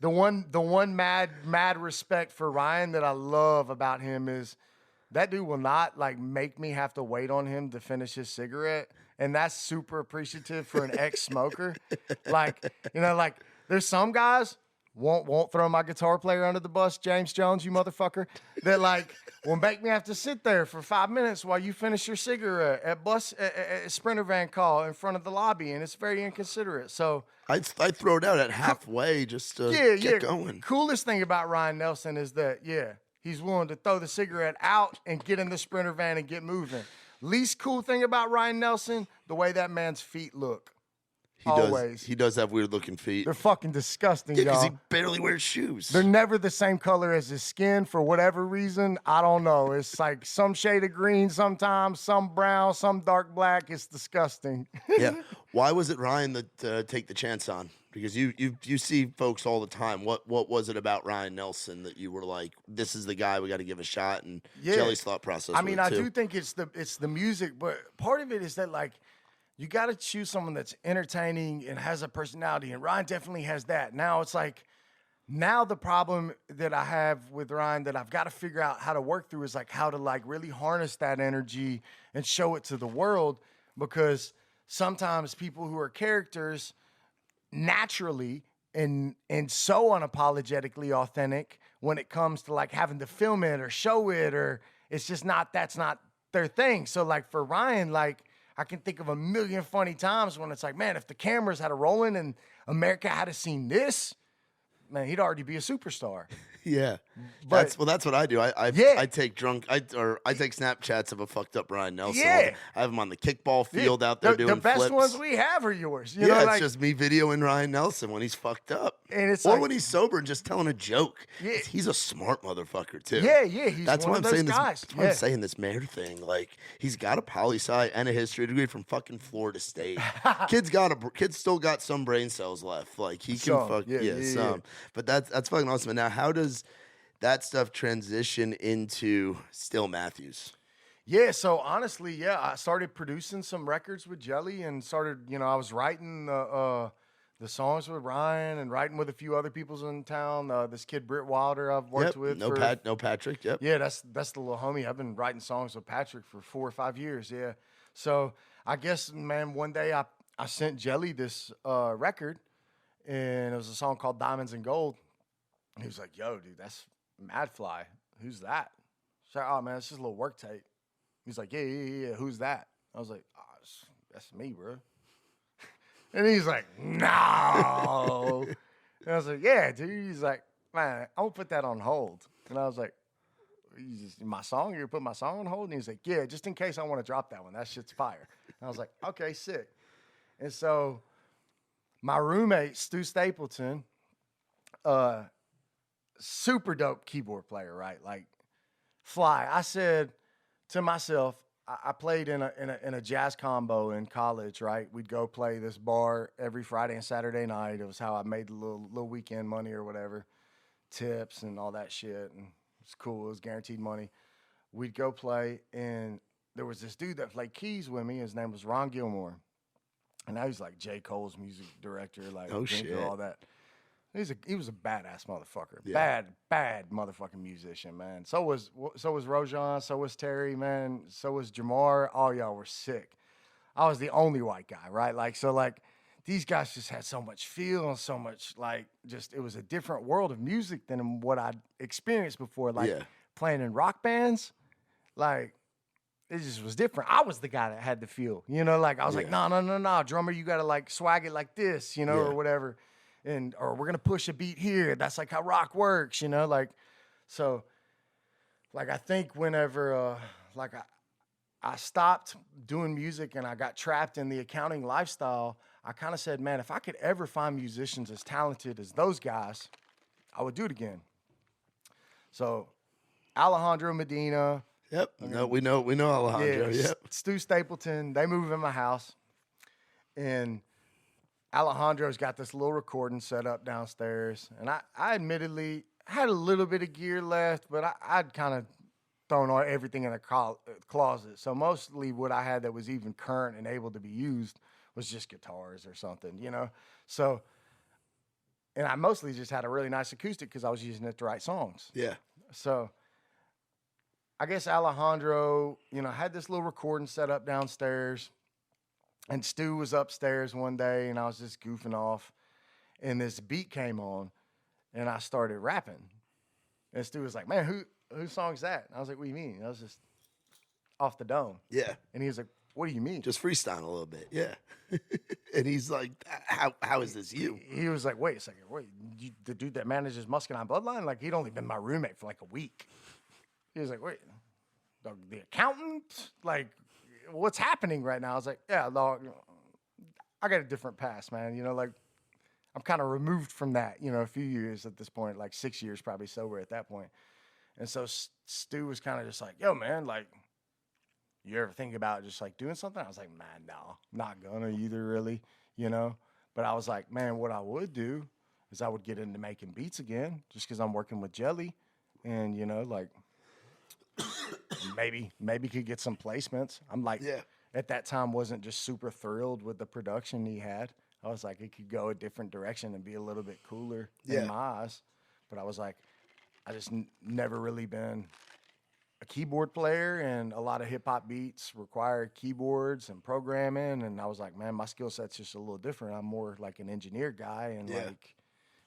the one mad respect for Ryan that I love about him is that dude will not like make me have to wait on him to finish his cigarette. And that's super appreciative for an ex-smoker. Like, you know, like there's some guys won't throw my guitar player under the bus, James Jones, you motherfucker, that like will make me have to sit there for 5 minutes while you finish your cigarette at Sprinter van call in front of the lobby, and it's very inconsiderate. So I'd throw it out at halfway just to get going. Coolest thing about Ryan Nelson is that he's willing to throw the cigarette out and get in the Sprinter van and get moving. Least cool thing about Ryan Nelson, the way that man's feet look. He does have weird looking feet. They're fucking disgusting, y'all. Because he barely wears shoes. They're never the same color as his skin for whatever reason. I don't know. It's like some shade of green sometimes, some brown, some dark black. It's disgusting. Yeah. Why was it Ryan that take the chance on? Because you see folks all the time. What was it about Ryan Nelson that you were like, this is the guy we got to give a shot? And Jelly's thought process. I mean, I do think it's the music, but part of it is that like, you got to choose someone that's entertaining and has a personality, and Ryan definitely has that. Now it's like, now the problem that I have with Ryan that I've got to figure out how to work through is like how to like really harness that energy and show it to the world, because sometimes people who are characters naturally and so unapologetically authentic when it comes to like having to film it or show it, or it's just that's not their thing. So like for Ryan, like, I can think of a million funny times when it's like, man, if the cameras had a rolling and America had seen this, man, he'd already be a superstar. Yeah, that's what I do. I take I take Snapchats of a fucked up Ryan Nelson. Yeah, I have him on the kickball field out there doing the best flips. ones we have are yours. You know, it's like, just me videoing Ryan Nelson when he's fucked up, and it's when he's sober and just telling a joke. Yeah, he's a smart motherfucker too. Yeah, he's that's one why of I'm those saying guys. That's why I'm saying this mayor thing. Like, he's got a poli-sci and a history degree from fucking Florida State. Kid's still got some brain cells left. Like he can some. But that's fucking awesome. And now, how does that stuff transition into Still Matthews? Yeah, so honestly, I started producing some records with Jelly and started, I was writing the songs with Ryan and writing with a few other people in town. This kid Britt Wilder I've worked with. No Patrick. Yep. Yeah, that's the little homie. I've been writing songs with Patrick for 4 or 5 years. Yeah. So I guess, man, one day I sent Jelly this record, and it was a song called Diamonds and Gold. And he was like, "Yo, dude, that's Madfly. Who's that?" So, "Oh man, it's just a little work tape." He's like, yeah. Who's that? I was like, "Oh, that's me, bro." And he's like, "No." And I was like, "Yeah, dude." He's like, "Man, I'm gonna put that on hold." And I was like, "My song? You're gonna put my song on hold?" And he's like, "Yeah, just in case I want to drop that one. That shit's fire." I was like, okay, sick. And so my roommate, Stu Stapleton, super dope keyboard player, right? Like fly. I said to myself, I played in a jazz combo in college, right? We'd go play this bar every Friday and Saturday night. It was how I made the little weekend money or whatever, tips and all that shit. And it was cool. It was guaranteed money. We'd go play, and there was this dude that played keys with me. His name was Ron Gilmore. And now he's like J. Cole's music director, like all that. He was a badass motherfucker. Yeah. Bad motherfucking musician, man. So was Rojan, so was Terry, man. So was Jamar. All y'all were sick. I was the only white guy, right? Like, so like these guys just had so much feel and so much like just, it was a different world of music than what I'd experienced before. Like playing in rock bands, like it just was different. I was the guy that had the feel, you know, like I was like, no, drummer, you got to like swag it like this, you know, or whatever. Or we're going to push a beat here. That's like how rock works, you know, like, so like, I think whenever, like I stopped doing music and I got trapped in the accounting lifestyle, I kind of said, man, if I could ever find musicians as talented as those guys, I would do it again. So Alejandro Medina. Yep. No, we know Alejandro. Yeah, yep. Stu Stapleton, they move in my house, and Alejandro's got this little recording set up downstairs, and I admittedly had a little bit of gear left, but I'd kind of thrown everything in the closet. So mostly what I had that was even current and able to be used was just guitars or something, you know? So, and I mostly just had a really nice acoustic because I was using it to write songs. Yeah. So I guess Alejandro, you know, had this little recording set up downstairs. And Stu was upstairs one day, and I was just goofing off, and this beat came on, and I started rapping. And Stu was like, man, whose song's that? And I was like, what do you mean? And I was just off the dome. Yeah. And he was like, what do you mean? Just freestyle a little bit, yeah. And he's like, how is this you? He was like, wait a second, the dude that manages Muscadine Bloodline? Like, he'd only been my roommate for like a week. He was like, wait, the accountant? Like, what's happening right now? I was like, yeah, dog, I got a different past, man. You know, like, I'm kind of removed from that, you know, a few years at this point, like 6 years probably sober at that point. And so Stu was kind of just like, yo, man, like, you ever think about just like doing something? I was like, man, no, not gonna either, really, you know? But I was like, man, what I would do is I would get into making beats again just because I'm working with Jelly, and, you know, like, maybe could get some placements. I'm like, at that time wasn't just super thrilled with the production he had. I was like, it could go a different direction and be a little bit cooler in my eyes. But I was like, I just never really been a keyboard player, and a lot of hip hop beats require keyboards and programming. And I was like, man, my skill set's just a little different. I'm more like an engineer guy, and like,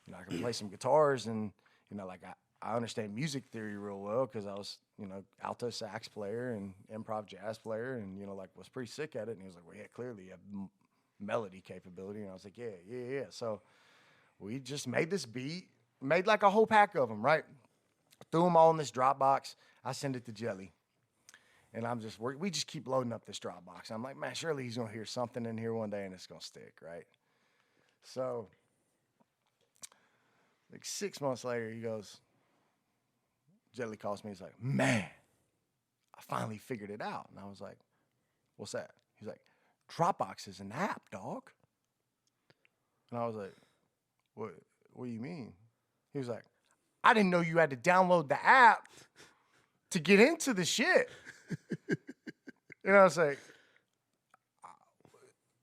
you know, I can play some guitars, and, you know, like I understand music theory real well because I was, you know, alto sax player and improv jazz player, and, you know, like, was pretty sick at it. And he was like, well, yeah, clearly you have melody capability. And I was like, yeah. So we just made this beat, made like a whole pack of them, right? Threw them all in this Dropbox. I send it to Jelly. And we just keep loading up this Dropbox. I'm like, man, surely he's going to hear something in here one day and it's going to stick, right? So like 6 months later, Jelly calls me. He's like, man, I finally figured it out. And I was like, what's that? He's like, Dropbox is an app, dog. And I was like, what do you mean? He was like, I didn't know you had to download the app to get into the shit. And I was like,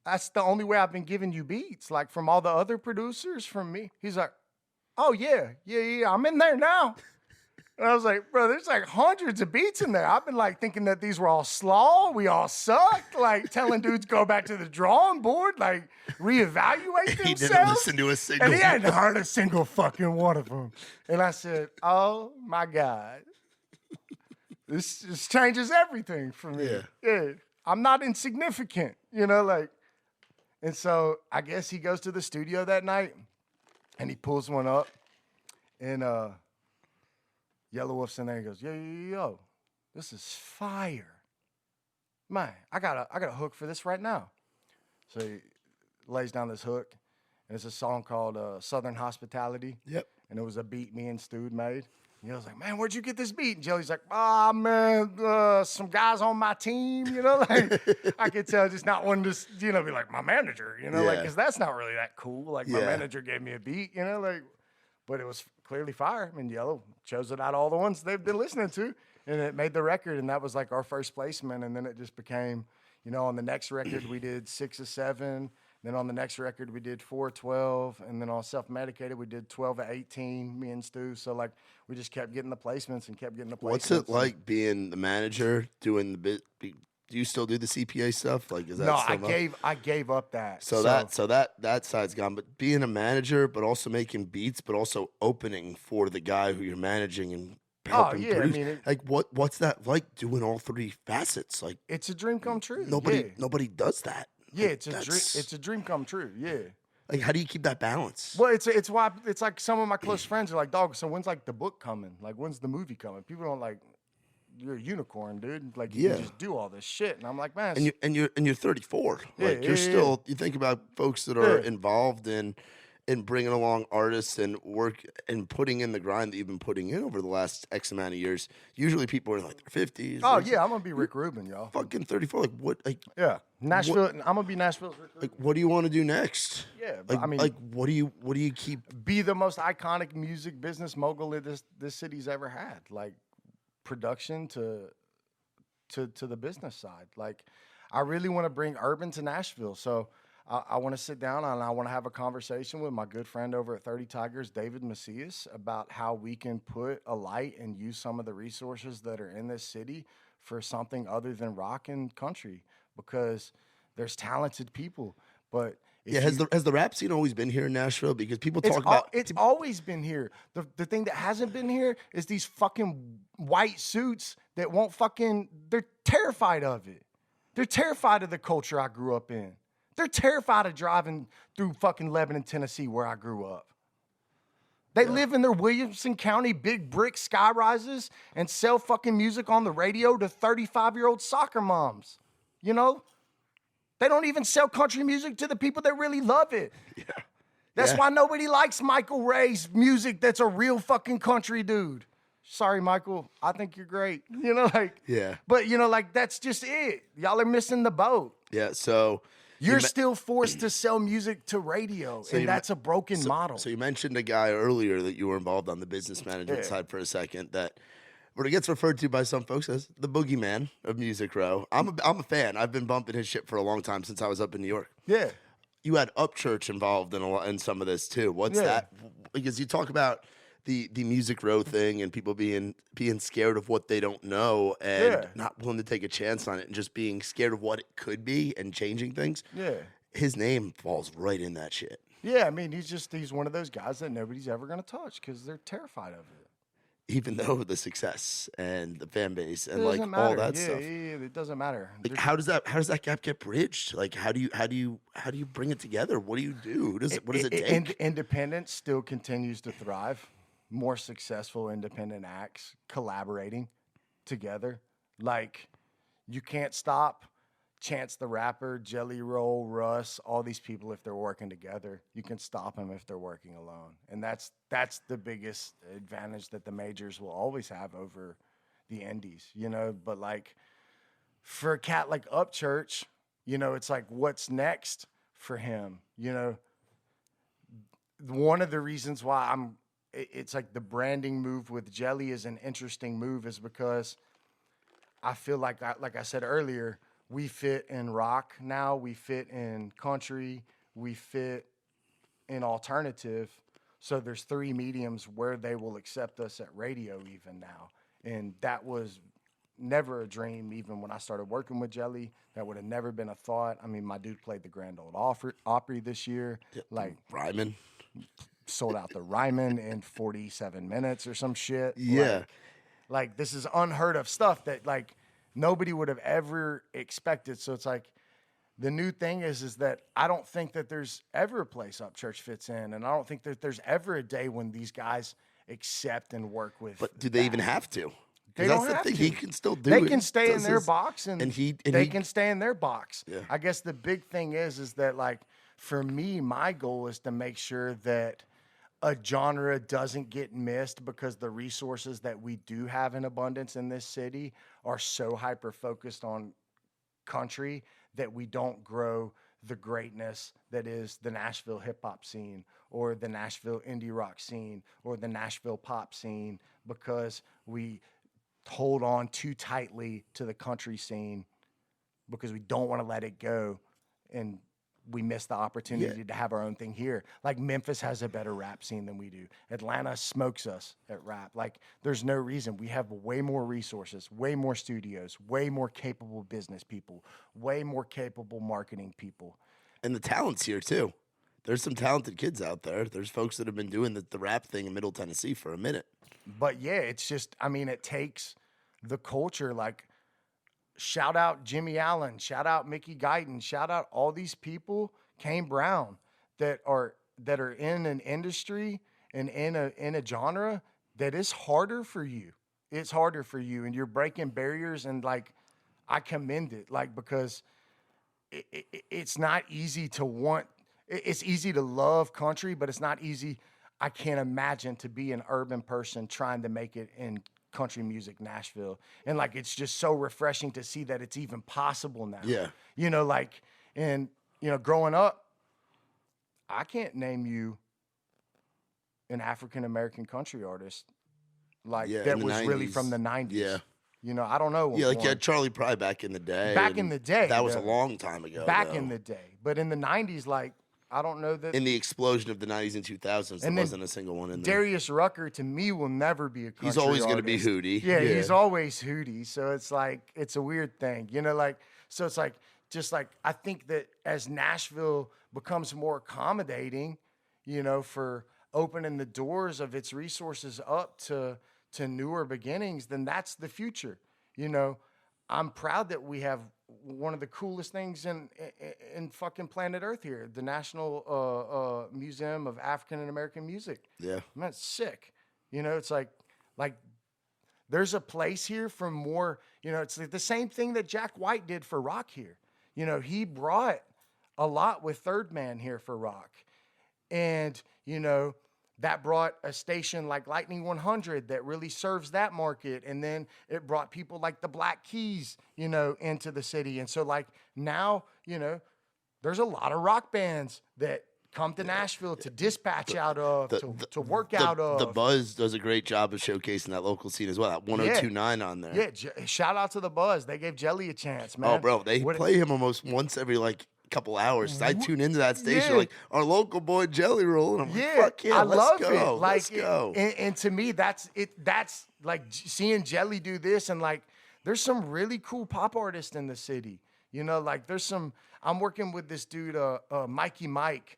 that's the only way I've been giving you beats, like from all the other producers, from me. He's like, oh, yeah, I'm in there now. And I was like, bro, there's like hundreds of beats in there. I've been like thinking that these were all slaw. We all sucked. Like telling dudes go back to the drawing board, like reevaluate themselves. He didn't listen to a single one. And he hadn't heard a single fucking one of them. And I said, oh my God. This just changes everything for me. Yeah. I'm not insignificant, you know, like. And so I guess he goes to the studio that night and he pulls one up, and Yellow Wolf's in there. He goes, yo, this is fire. man, I got a hook for this right now. So he lays down this hook, and it's a song called Southern Hospitality. Yep. And it was a beat me and Stu made. And I was like, man, where'd you get this beat? And Jelly's like, ah, man, some guys on my team, you know? Like, I could tell just not wanting to, you know, be like, my manager, you know? Like, because that's not really that cool. Like, my manager gave me a beat, you know? Like, but it was clearly fire. I mean, Yellow chose it out of all the ones they've been listening to. And it made the record, and that was like our first placement. And then it just became, you know, on the next record we did 6 or 7. Then on the next record, we did 4, 12. And then on Self-Medicated, we did 12 or 18, me and Stu. So, like, we just kept getting the placements and kept getting the placements. What's it like being the manager, doing the bit? Do you still do the CPA stuff? Like, is that I gave up that. So that side's gone. But being a manager, but also making beats, but also opening for the guy who you're managing and helping produce. I mean, like, what's that like, doing all 3 facets? Like, it's a dream come true. Nobody does that. Yeah, it's a dream come true. Yeah. Like, how do you keep that balance? Well, it's why it's like some of my close friends are like, dog, so when's like the book coming? Like, when's the movie coming? People don't like, you're a unicorn, dude. Like, you can just do all this shit. And I'm like, man. And you're 34. Like, you're still. You think about folks that are involved in bringing along artists and work and putting in the grind that you've been putting in over the last X amount of years. Usually people are like their 50s. Oh, yeah, I'm going to be Rick Rubin, y'all. Fucking 34. Like, what? Like, yeah. Nashville. I'm going to be Nashville's Rick Rubin. Like, what do you want to do next? Yeah. Like, I mean, like, what do you keep? Be the most iconic music business mogul that this city's ever had. Like, production to the business side. Like, I really want to bring urban to Nashville. So, I want to sit down and I want to have a conversation with my good friend over at 30 Tigers, David Macias, about how we can put a light and use some of the resources that are in this city for something other than rock and country, because there's talented people. But has the rap scene always been here in Nashville? Because people talk about it's always been here. The thing that hasn't been here is these fucking white suits that won't they're terrified of it. They're terrified of the culture I grew up in. They're terrified of driving through fucking Lebanon, Tennessee, where I grew up. They live in their Williamson County big brick sky rises and sell fucking music on the radio to 35-year-old soccer moms. You know? They don't even sell country music to the people that really love it. Yeah. That's why nobody likes Michael Ray's music that's a real fucking country dude. Sorry, Michael. I think you're great. You know, like. Yeah. But, you know, like, that's just it. Y'all are missing the boat. Yeah, so. You're still forced to sell music to radio, and that's a broken model. So you mentioned a guy earlier that you were involved on the business management side for a second that what it gets referred to by some folks as the boogeyman of Music Row. I'm a fan. I've been bumping his shit for a long time since I was up in New York. Yeah. You had Upchurch involved in some of this too. What's that? Because you talk about the Music Row thing and people being scared of what they don't know and not willing to take a chance on it and just being scared of what it could be and changing things. Yeah. His name falls right in that shit. Yeah, I mean, he's one of those guys that nobody's ever going to touch because they're terrified of it. Even though the success and the fan base and like all that stuff. Yeah, it doesn't matter. Like, how does that gap get bridged? Like, how do you bring it together? What do you do? What does it take? Independence still continues to thrive. More successful independent acts collaborating together. Like, you can't stop Chance the Rapper, Jelly Roll, Russ, all these people if they're working together. You can stop them if they're working alone. And that's the biggest advantage that the majors will always have over the indies, you know? But, like, for a cat like Upchurch, you know, it's like, what's next for him? You know, one of the reasons why it's like the branding move with Jelly is an interesting move is because I feel like I said earlier, we fit in rock now, we fit in country, we fit in alternative. So there's 3 mediums where they will accept us at radio even now. And that was never a dream even when I started working with Jelly. That would have never been a thought. I mean, my dude played the Grand Ole Opry this year. Like Ryman. Sold out the Ryman in 47 minutes or some shit. Yeah. Like this is unheard of stuff that like nobody would have ever expected. So it's like the new thing is that I don't think that there's ever a place Upchurch fits in. And I don't think that there's ever a day when these guys accept and work with. But do they even have to? They That's don't the have thing. to. He can still do They it. can stay in Does their his- box, and he can stay in their box. Yeah. I guess the big thing is that, like, for me, my goal is to make sure that a genre doesn't get missed because the resources that we do have in abundance in this city are so hyper focused on country that we don't grow the greatness that is the Nashville hip hop scene or the Nashville indie rock scene or the Nashville pop scene, because we hold on too tightly to the country scene because we don't want to let it go, and we miss the opportunity to have our own thing here. Like, Memphis has a better rap scene than we do. Atlanta smokes us at rap. Like, there's no reason. We have way more resources, way more studios, way more capable business people, way more capable marketing people. And the talent's here too. There's some talented kids out there. There's folks that have been doing the rap thing in Middle Tennessee for a minute. But yeah, it's just, I mean, it takes the culture. Like, shout out Jimmy Allen, shout out Mickey Guyton, shout out all these people, Kane Brown, that are in an industry and in a genre that is harder for you. It's harder for you, and you're breaking barriers. And like, I commend it, like, because it's not easy to want. It's easy to love country, but it's not easy. I can't imagine to be an urban person trying to make it in country music Nashville. And like, it's just so refreshing to see that it's even possible now. Yeah. You know, like, and you know, growing up, I can't name you an African American country artist like that was 90s. really from the 90s. Yeah. You know, I don't know. Yeah, like you had Charlie Pry back in the day. Back in the day. That was a long time ago. Back in the day. But in the 90s, like, I don't know that. In the explosion of the 90s and 2000s, there wasn't a single one in there. Darius Rucker, to me, will never be a country He's always going to artist. be Hootie. Yeah, he's always Hootie. So it's like, it's a weird thing. You know, like, so it's like, just like, I think that as Nashville becomes more accommodating, you know, for opening the doors of its resources up to newer beginnings, then that's the future. You know, I'm proud that we have one of the coolest things in fucking planet Earth here, the National Museum of African and American Music. Yeah. Man, it's sick. You know, it's like there's a place here for more, you know, it's like the same thing that Jack White did for rock here. You know, he brought a lot with Third Man here for rock. And, you know, that brought a station like Lightning 100 that really serves that market. And then it brought people like the Black Keys, you know, into the city. And so, like, now, you know, there's a lot of rock bands that come to Nashville to dispatch out of, to work out of. The Buzz does a great job of showcasing that local scene as well. That 102.9 on there. Yeah, shout out to the Buzz. They gave Jelly a chance, man. Oh, bro, they play him almost once every, like, couple hours. I tune into that station, like, our local boy Jelly Roll, and I'm like, fuck yeah, let's go. Like, let's go. And to me, that's it. That's like seeing Jelly do this, and like, there's some really cool pop artists in the city. You know, like, there's some. I'm working with this dude, Mikey Mike.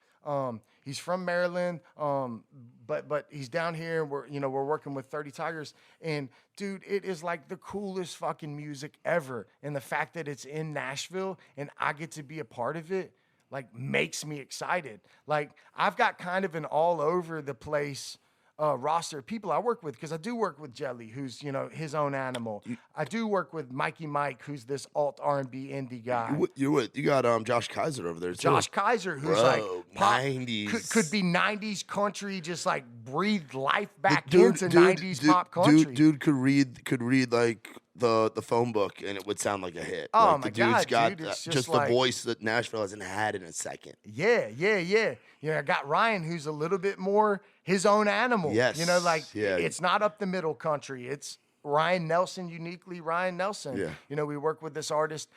He's from Maryland, but he's down here. We're working with 30 Tigers, and dude, it is like the coolest fucking music ever. And the fact that it's in Nashville and I get to be a part of it, like, makes me excited. Like, I've got kind of an all over the place roster of people I work with, because I do work with Jelly, who's, you know, his own animal. I do work with Mikey Mike, who's this alt R&B indie guy. You got Josh Kiser over there too. Josh Kiser, who's like pop, 90s. could be 90s country, just like breathed life back into 90s pop country. Dude could read like the phone book, and it would sound like a hit. Oh, like, my the dude's God, got dude, it's just like, the voice that Nashville hasn't had in a second. Yeah. You know, I got Ryan, who's a little bit more his own animal. Yes. You know, like, yeah. It's not up the middle country. It's Ryan Nelson, uniquely Ryan Nelson. Yeah. You know, we work with this artist,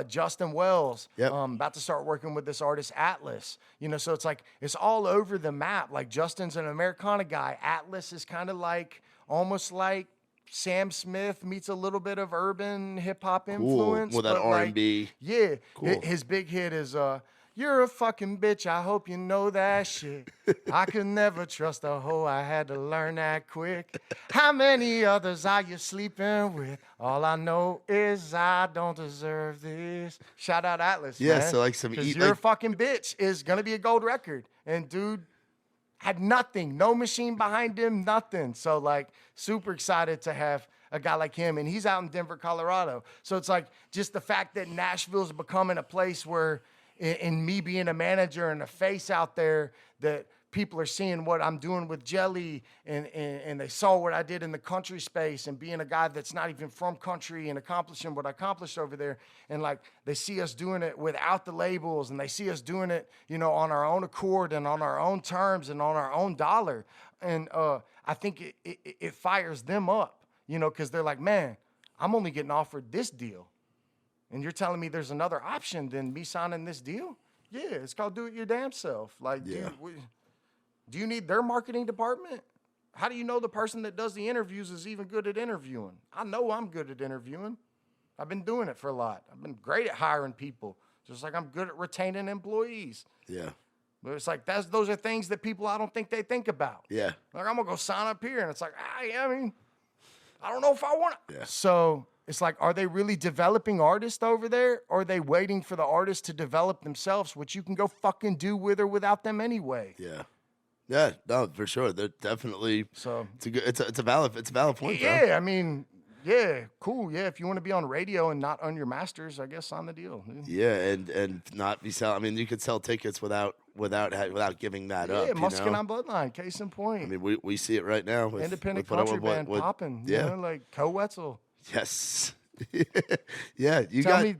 Justin Wells. Yep. About to start working with this artist, Atlas. You know, so it's like, it's all over the map. Like, Justin's an Americana guy. Atlas is kind of like, almost like Sam Smith meets a little bit of urban hip hop influence. Well, that R&B. Like, yeah. Cool. His big hit is, you're a fucking bitch, I hope you know that shit. I could never trust a hoe, I had to learn that quick. How many others are you sleeping with? All I know is I don't deserve this. Shout out Atlas, Yeah, man. so like some... You're a fucking bitch is going to be a gold record. And dude had nothing, no machine behind him, nothing. So like, super excited to have a guy like him, and he's out in Denver, Colorado. So it's like just the fact that Nashville's becoming a place where, in me being a manager and a face out there, that people are seeing what I'm doing with Jelly, and they saw what I did in the country space, and being a guy that's not even from country and accomplishing what I accomplished over there. And like, they see us doing it without the labels, and they see us doing it, you know, on our own accord and on our own terms and on our own dollar. And I think it fires them up, you know, because they're like, man, I'm only getting offered this deal, and you're telling me there's another option than me signing this deal? Yeah, it's called do it your damn self. Like, do you need their marketing department? How do you know the person that does the interviews is even good at interviewing? I know I'm good at interviewing. I've been doing it for a lot. I've been great at hiring people, just like I'm good at retaining employees. Yeah. But it's like, those are things that people, I don't think they think about. Yeah. Like, I'm going to go sign up here. And it's like, I mean, I don't know if I want to. Yeah. So it's like, are they really developing artists over there? Or are they waiting for the artists to develop themselves, which you can go fucking do with or without them anyway? Yeah. Yeah, no, for sure. They're definitely. So it's a valid point. Yeah, bro. I mean, yeah, cool. Yeah, if you want to be on radio and not own your masters, I guess on the deal. Yeah, and not be selling. I mean, you could sell tickets without giving that up. Yeah, Muscadine Bloodline, case in point. I mean, we see it right now. With, independent with country band popping. Yeah, you know, like Wetzel. Yes. Yeah,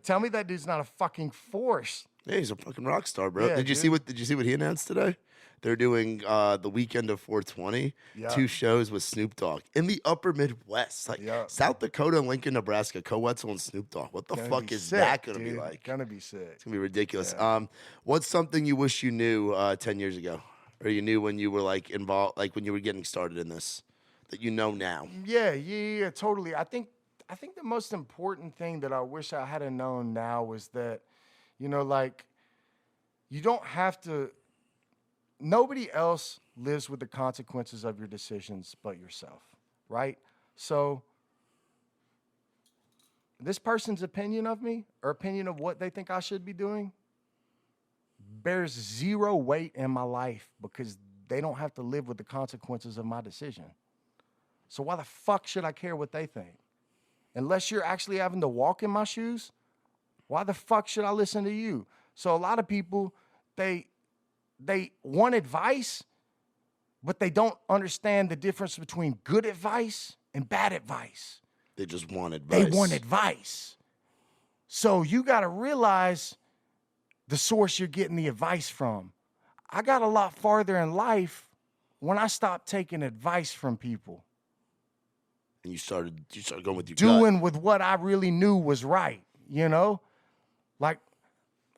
tell me that dude's not a fucking force. Yeah, he's a fucking rock star, bro. Yeah, Did you see what he announced today? They're doing the weekend of 420, 2 shows with Snoop Dogg in the upper Midwest. Like South Dakota, Lincoln, Nebraska, Wetzel and Snoop Dogg. What the fuck is that going to be like? Gonna be sick. It's going to be ridiculous. Yeah. What's something you wish you knew 10 years ago? Or you knew when you were like involved, like when you were getting started in this, that you know now? Yeah, totally. I think the most important thing that I wish I had known now was that, you know, like, you don't have to. Nobody else lives with the consequences of your decisions but yourself, right? So this person's opinion of me or opinion of what they think I should be doing bears zero weight in my life because they don't have to live with the consequences of my decision. So why the fuck should I care what they think? Unless you're actually having to walk in my shoes, why the fuck should I listen to you? So a lot of people, they want advice, but they don't understand the difference between good advice and bad advice. They just want advice. They want advice. So you got to realize the source you're getting the advice from. I got a lot farther in life when I stopped taking advice from people. And you started going with your doing gut. With what I really knew was right, you know? Like,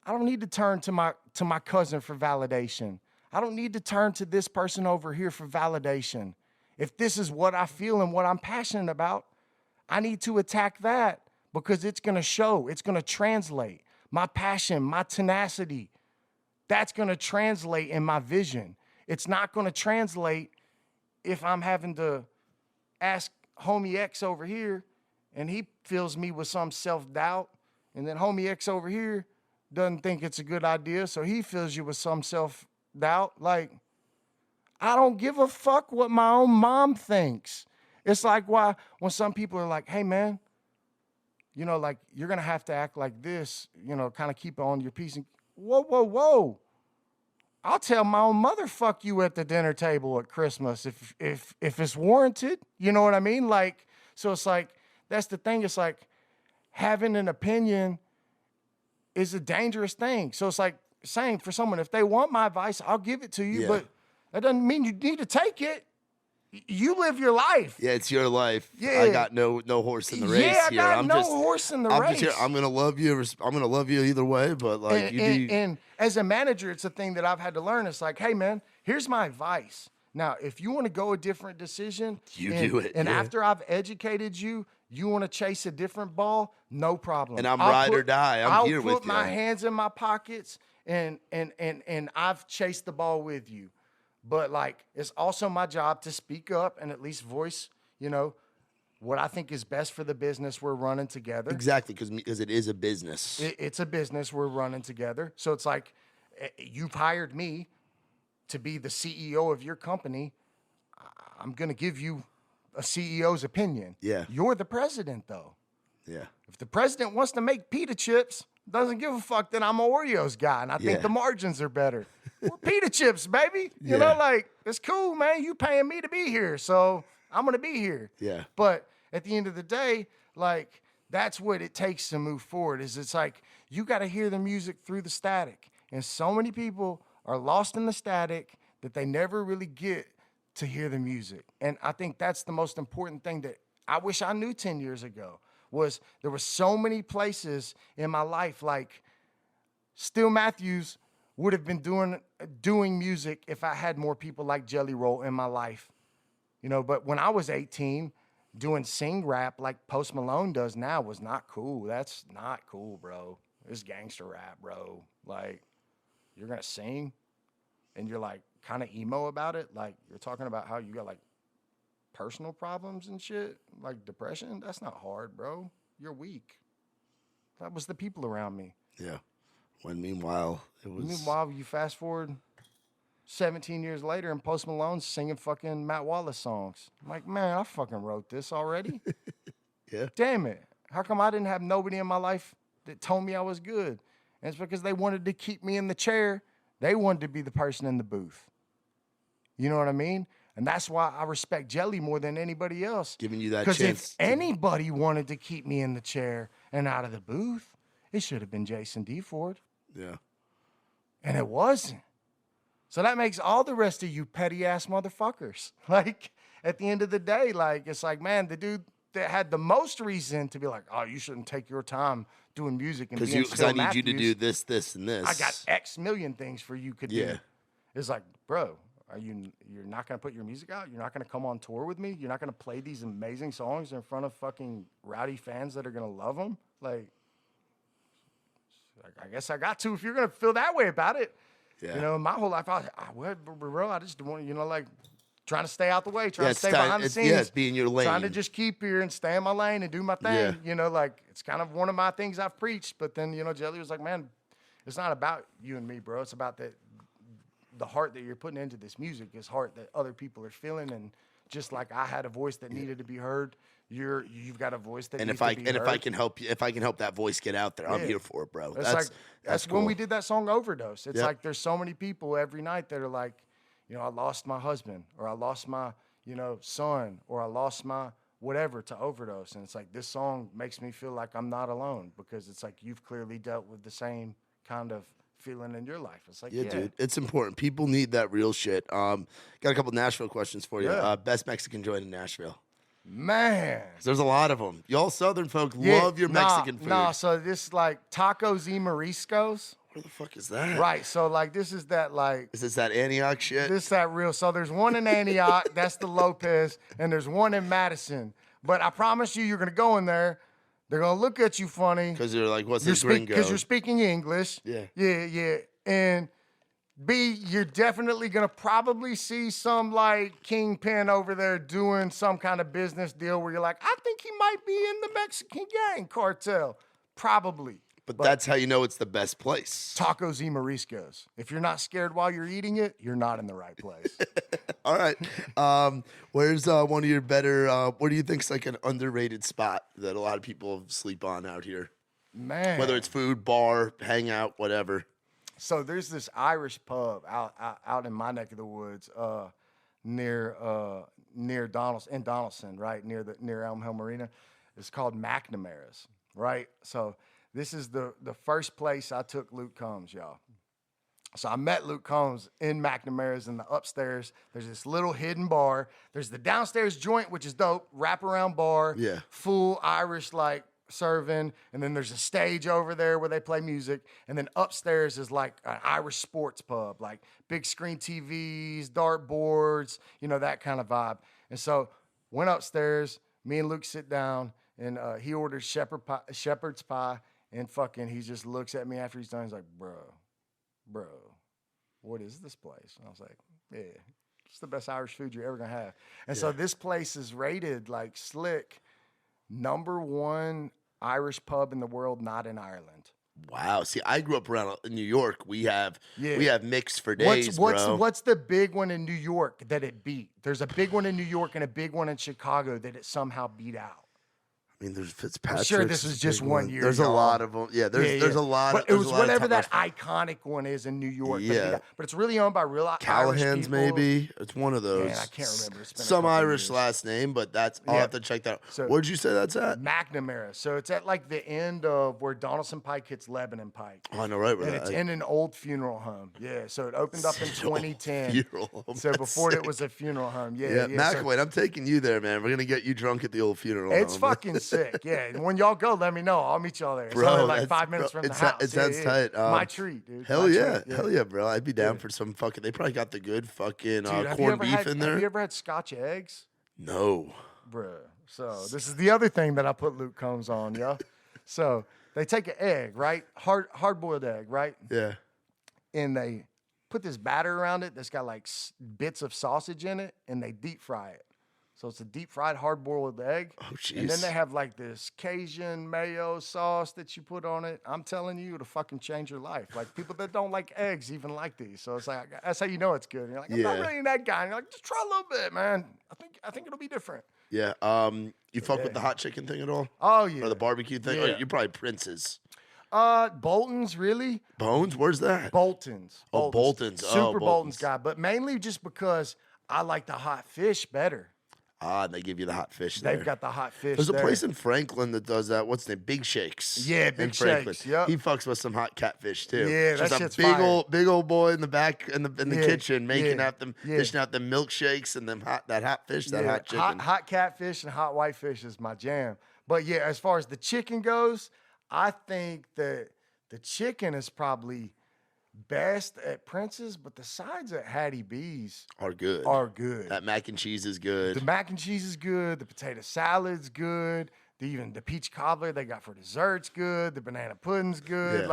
I don't need to turn to my cousin for validation. I don't need to turn to this person over here for validation. If this is what I feel and what I'm passionate about, I need to attack that because it's going to show. It's going to translate. My passion, my tenacity, that's going to translate in my vision. It's not going to translate if I'm having to ask homie X over here and he fills me with some self-doubt, and then homie X over here doesn't think it's a good idea, so he fills you with some self-doubt. Like, I don't give a fuck what my own mom thinks. It's like why when some people are like, hey, man, you know, like, you're going to have to act like this, you know, kind of keep on your piece. And whoa. I'll tell my own mother, fuck you at the dinner table at Christmas if it's warranted. You know what I mean? Like, so it's like, that's the thing. It's like having an opinion is a dangerous thing. So it's like saying for someone, if they want my advice, I'll give it to you, but that doesn't mean you need to take it. You live your life. Yeah, it's your life. Yeah. I got no horse in the race here. Yeah, I got horse in the race. I'm gonna love you. I'm gonna love you either way. But like, and as a manager, it's a thing that I've had to learn. It's like, hey man, here's my advice. Now, if you want to go a different decision, do it. And after I've educated you, you want to chase a different ball, no problem. And I'm ride or die. I'm here with you. I'll put my hands in my pockets and I've chased the ball with you. But like, it's also my job to speak up and at least voice, you know, what I think is best for the business we're running together. Exactly, because it is a business. It's a business we're running together. So it's like, you've hired me to be the CEO of your company. I'm going to give you a CEO's opinion. Yeah. You're the president, though. Yeah. If the president wants to make pita chips, doesn't give a fuck that I'm an Oreos guy, and I think the margins are better. We're pita chips, baby. You know, like, it's cool, man. You paying me to be here, so I'm going to be here. Yeah. But at the end of the day, like, that's what it takes to move forward, is it's like you got to hear the music through the static. And so many people are lost in the static that they never really get to hear the music. And I think that's the most important thing that I wish I knew 10 years ago, was there were so many places in my life, like Still Matthews would have been doing music if I had more people like Jelly Roll in my life. You know, but when I was 18, doing sing rap like Post Malone does now was not cool. That's not cool, bro. It's gangster rap, bro. Like, you're going to sing and you're like kind of emo about it. Like, you're talking about how you got like personal problems and shit, like depression. That's not hard, bro. You're weak. That was the people around me. Yeah. When meanwhile, it was... Meanwhile, you fast forward 17 years later and Post Malone's singing fucking Matt Wallace songs. I'm like, man, I fucking wrote this already. Yeah. Damn it. How come I didn't have nobody in my life that told me I was good? And it's because they wanted to keep me in the chair. They wanted to be the person in the booth. You know what I mean? And that's why I respect Jelly more than anybody else. Giving you that chance. Because if anybody wanted to keep me in the chair and out of the booth, it should have been Jason D. Ford. Yeah. And it wasn't. So that makes all the rest of you petty ass motherfuckers. Like, at the end of the day, like, it's like, man, the dude that had the most reason to be like, oh, you shouldn't take your time doing music and being because I need you to do this, this, and this. I got X million things for you could do. It's like, bro, you're not gonna put your music out? You're not gonna come on tour with me? You're not gonna play these amazing songs in front of fucking rowdy fans that are gonna love them? Like, I guess I got to if you're gonna feel that way about it. Yeah. You know, my whole life, I just want, you know, like, trying to stay out the way, trying to stay behind the scenes. Yeah, it's being your lane. Trying to just keep here and stay in my lane and do my thing. Yeah. You know, like, it's kind of one of my things I've preached. But then, you know, Jelly was like, man, it's not about you and me, bro. It's about the heart that you're putting into this music, is heart that other people are feeling. And just like I had a voice that needed to be heard, you've got a voice that needs to be heard. If I can help that voice get out there, I'm here for it, bro. That's cool. when we did that song Overdose. It's like there's so many people every night that are like, you know, I lost my husband, or I lost my, you know, son, or I lost my whatever to overdose. And it's like, this song makes me feel like I'm not alone, because it's like you've clearly dealt with the same kind of feeling in your life. It's like, yeah, dude, it's important. People need that real shit. Got a couple Nashville questions for you. Best Mexican joint in Nashville. Man, there's a lot of them. Y'all Southern folk love your Mexican food. So this like Tacos y Mariscos. Where the fuck is that? Right, so like this is that like... Is this that Antioch shit? This that real. So there's one in Antioch, that's the Lopez, and there's one in Madison. But I promise you, you're going to go in there, they're going to look at you funny. Because you're like, what's this gringo? Because you're speaking English. Yeah. And B, you're definitely going to probably see some like kingpin over there doing some kind of business deal where you're like, I think he might be in the Mexican gang cartel. Probably. But that's how you know it's the best place. Tacos y Mariscos. If you're not scared while you're eating it, you're not in the right place. All right. Where's one of your better, what do you think's like an underrated spot that a lot of people sleep on out here? Man. Whether it's food, bar, hangout, whatever. So there's this Irish pub out in my neck of the woods, near Donaldson, right near Elm Hill Marina. It's called McNamara's, right? So this is the first place I took Luke Combs, y'all. So I met Luke Combs in McNamara's in the upstairs. There's this little hidden bar. There's the downstairs joint, which is dope, wraparound bar, full Irish like serving, and then there's a stage over there where they play music, and then upstairs is like an Irish sports pub, like big screen TVs, dartboards, you know, that kind of vibe. And so went upstairs, me and Luke sit down, and he orders shepherd's pie, and fucking he just looks at me after he's done. He's like, bro, what is this place? And I was like, yeah, it's the best Irish food you're ever gonna have. And so this place is rated like slick #1 Irish pub in the world, not in Ireland. Wow. See, I grew up around in New York. We have mixed for days, What's the big one in New York that it beat? There's a big one in New York and a big one in Chicago that it somehow beat out. I mean, there's Fitzpatrick's. I'm sure this is just one year. There's a lot of them. Yeah, there's a lot of. But it was whatever that iconic one is in New York. Yeah. But it's really owned by real Callahan's, Irish people. maybe. It's one of those. Man, I can't remember. It's been some Irish years. last name, but I'll have to check that out. So, where'd you say that's at? McNamara. So it's at like the end of where Donaldson Pike hits Lebanon Pike. Oh, I know right where and that it's in an old funeral home. Yeah. So it opened up in 2010. Funeral home. So before it was a funeral home. Yeah. McElwain, I'm taking you there, man. We're gonna get you drunk at the old funeral home. It's fucking sick. Yeah. When y'all go, let me know. I'll meet y'all there. It's bro, only like 5 minutes from the house. It sounds tight. My treat, dude. Hell yeah, bro. I'd be down for some fucking. They probably got the good fucking corned beef in there. Have you ever had Scotch eggs? No, bro. So this is the other thing that I put Luke Combs on, yeah. So they take an egg, right? Hard boiled egg, right? Yeah. And they put this batter around it that's got like bits of sausage in it, and they deep fry it. So it's a deep fried hard boiled egg. Oh, jeez. And then they have like this Cajun mayo sauce that you put on it. I'm telling you, it'll fucking change your life. Like people that don't like eggs even like these. So it's like, that's how you know it's good. And you're like, I'm not really that guy. And you're like, just try a little bit, man. I think it'll be different. Yeah. You fuck with the hot chicken thing at all? Oh, yeah. Or the barbecue thing? Yeah. Oh, you're probably Prince's. Bolton's, really? Bones? Where's that? Bolton's. Oh, Bolton's. Super Bolton's guy. But mainly just because I like the hot fish better. And they give you the hot fish They've got the hot fish. There's a place in Franklin that does that. What's the name? Big Shakes. Yeah, Big Shakes. Yep. He fucks with some hot catfish too. Yeah, just that shit's a big old boy in the back in the kitchen making out them dishing out the milkshakes and them hot fish, that hot chicken. Hot catfish and hot whitefish is my jam. But yeah, as far as the chicken goes, I think that the chicken is probably best at Prince's, but the sides at Hattie B's are good. That mac and cheese is good. The mac and cheese is good. The potato salad's good. Even the peach cobbler they got for dessert's good. The banana pudding's good.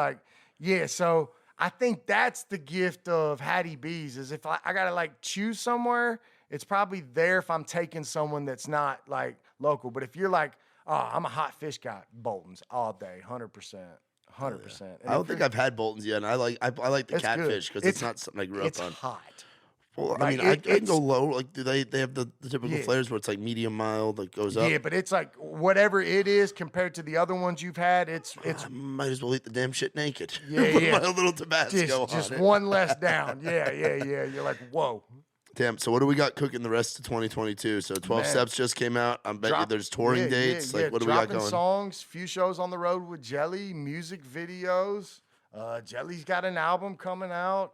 So I think that's the gift of Hattie B's is if I gotta like choose somewhere, it's probably there if I'm taking someone that's not like local. But if you're like, oh, I'm a hot fish guy, Bolton's all day, 100%. 100%. I don't think I've had Bolton's yet, and I like the catfish because it's not something I grew up on. It's hot. Well, I mean, I can go low. Like, do they have the typical flavors where it's like medium mild, like goes up? Yeah, but it's like whatever it is compared to the other ones you've had, it's. I might as well eat the damn shit naked. Yeah, Put my little Tabasco on just it. one less down. Yeah. You're like, whoa. Damn. So what do we got cooking the rest of 2022? So 12 Steps just came out. I bet you there's touring dates. Like, what do we got going? Dropping songs, few shows on the road with Jelly, music videos. Jelly's got an album coming out.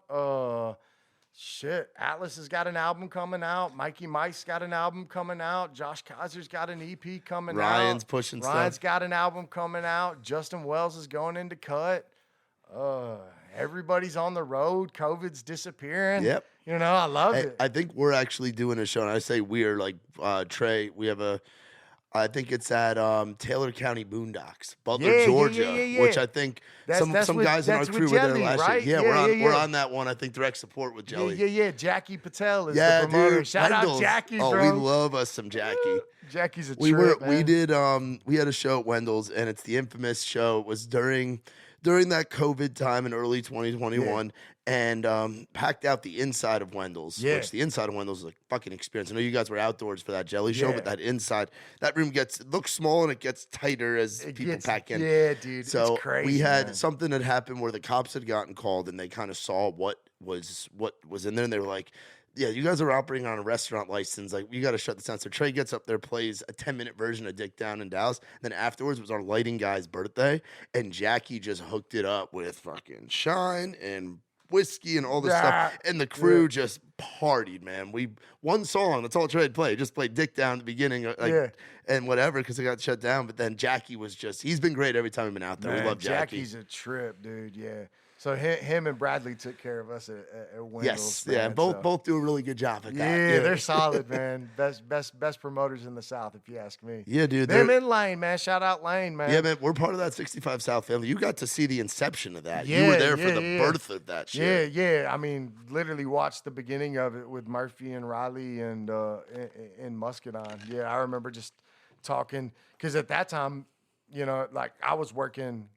Atlas has got an album coming out. Mikey Mike's got an album coming out. Josh Kiser's got an EP coming out. Ryan's pushing stuff. Ryan's got an album coming out. Justin Wells is going into cut. Everybody's on the road. COVID's disappearing. Yep. You know, I love it. I think we're actually doing a show, and I say we're like Trey. We have I think it's at Taylor County Boondocks, Butler, Georgia, which I think some guys in our crew were there last year. Yeah, we're on that one. I think direct support with Jelly. Yeah. Jackie Patel is the promoter. Dude, Shout out Jackie, bro. Oh, we love us some Jackie. Jackie's a trip, man. We had a show at Wendell's, and it's the infamous show. It was during that COVID time in early 2021, and packed out the inside of Wendell's, which the inside of Wendell's is a fucking experience. I know you guys were outdoors for that Jelly show, but that inside, that room looks small and it gets tighter as people pack in. Yeah, dude, so it's crazy, we had something that happened where the cops had gotten called, and they kind of saw what was in there, and they were like, yeah, you guys are operating on a restaurant license. Like, you got to shut this down. So Trey gets up there, plays a 10-minute version of Dick Down in Dallas. Then afterwards was our lighting guy's birthday, and Jackie just hooked it up with fucking Shine and whiskey and all this stuff. And the crew just partied, man. One song, that's all Trey had played. Just played Dick Down at the beginning, and whatever, because it got shut down. But then Jackie was he's been great every time we've been out there. Man, we love Jackie. Jackie's a trip, dude. Yeah. So him and Bradley took care of us at Wendell's. Yes, both do a really good job at that. Yeah, they're solid, man. Best promoters in the South, if you ask me. Yeah, dude. Them in Lane, man. Shout out Lane, man. Yeah, man. We're part of that 65 South family. You got to see the inception of that. You were there for the birth of that shit. Yeah. I mean, literally watched the beginning of it with Murphy and Riley and in Muscadine. Yeah, I remember just talking because at that time, you know, like I was working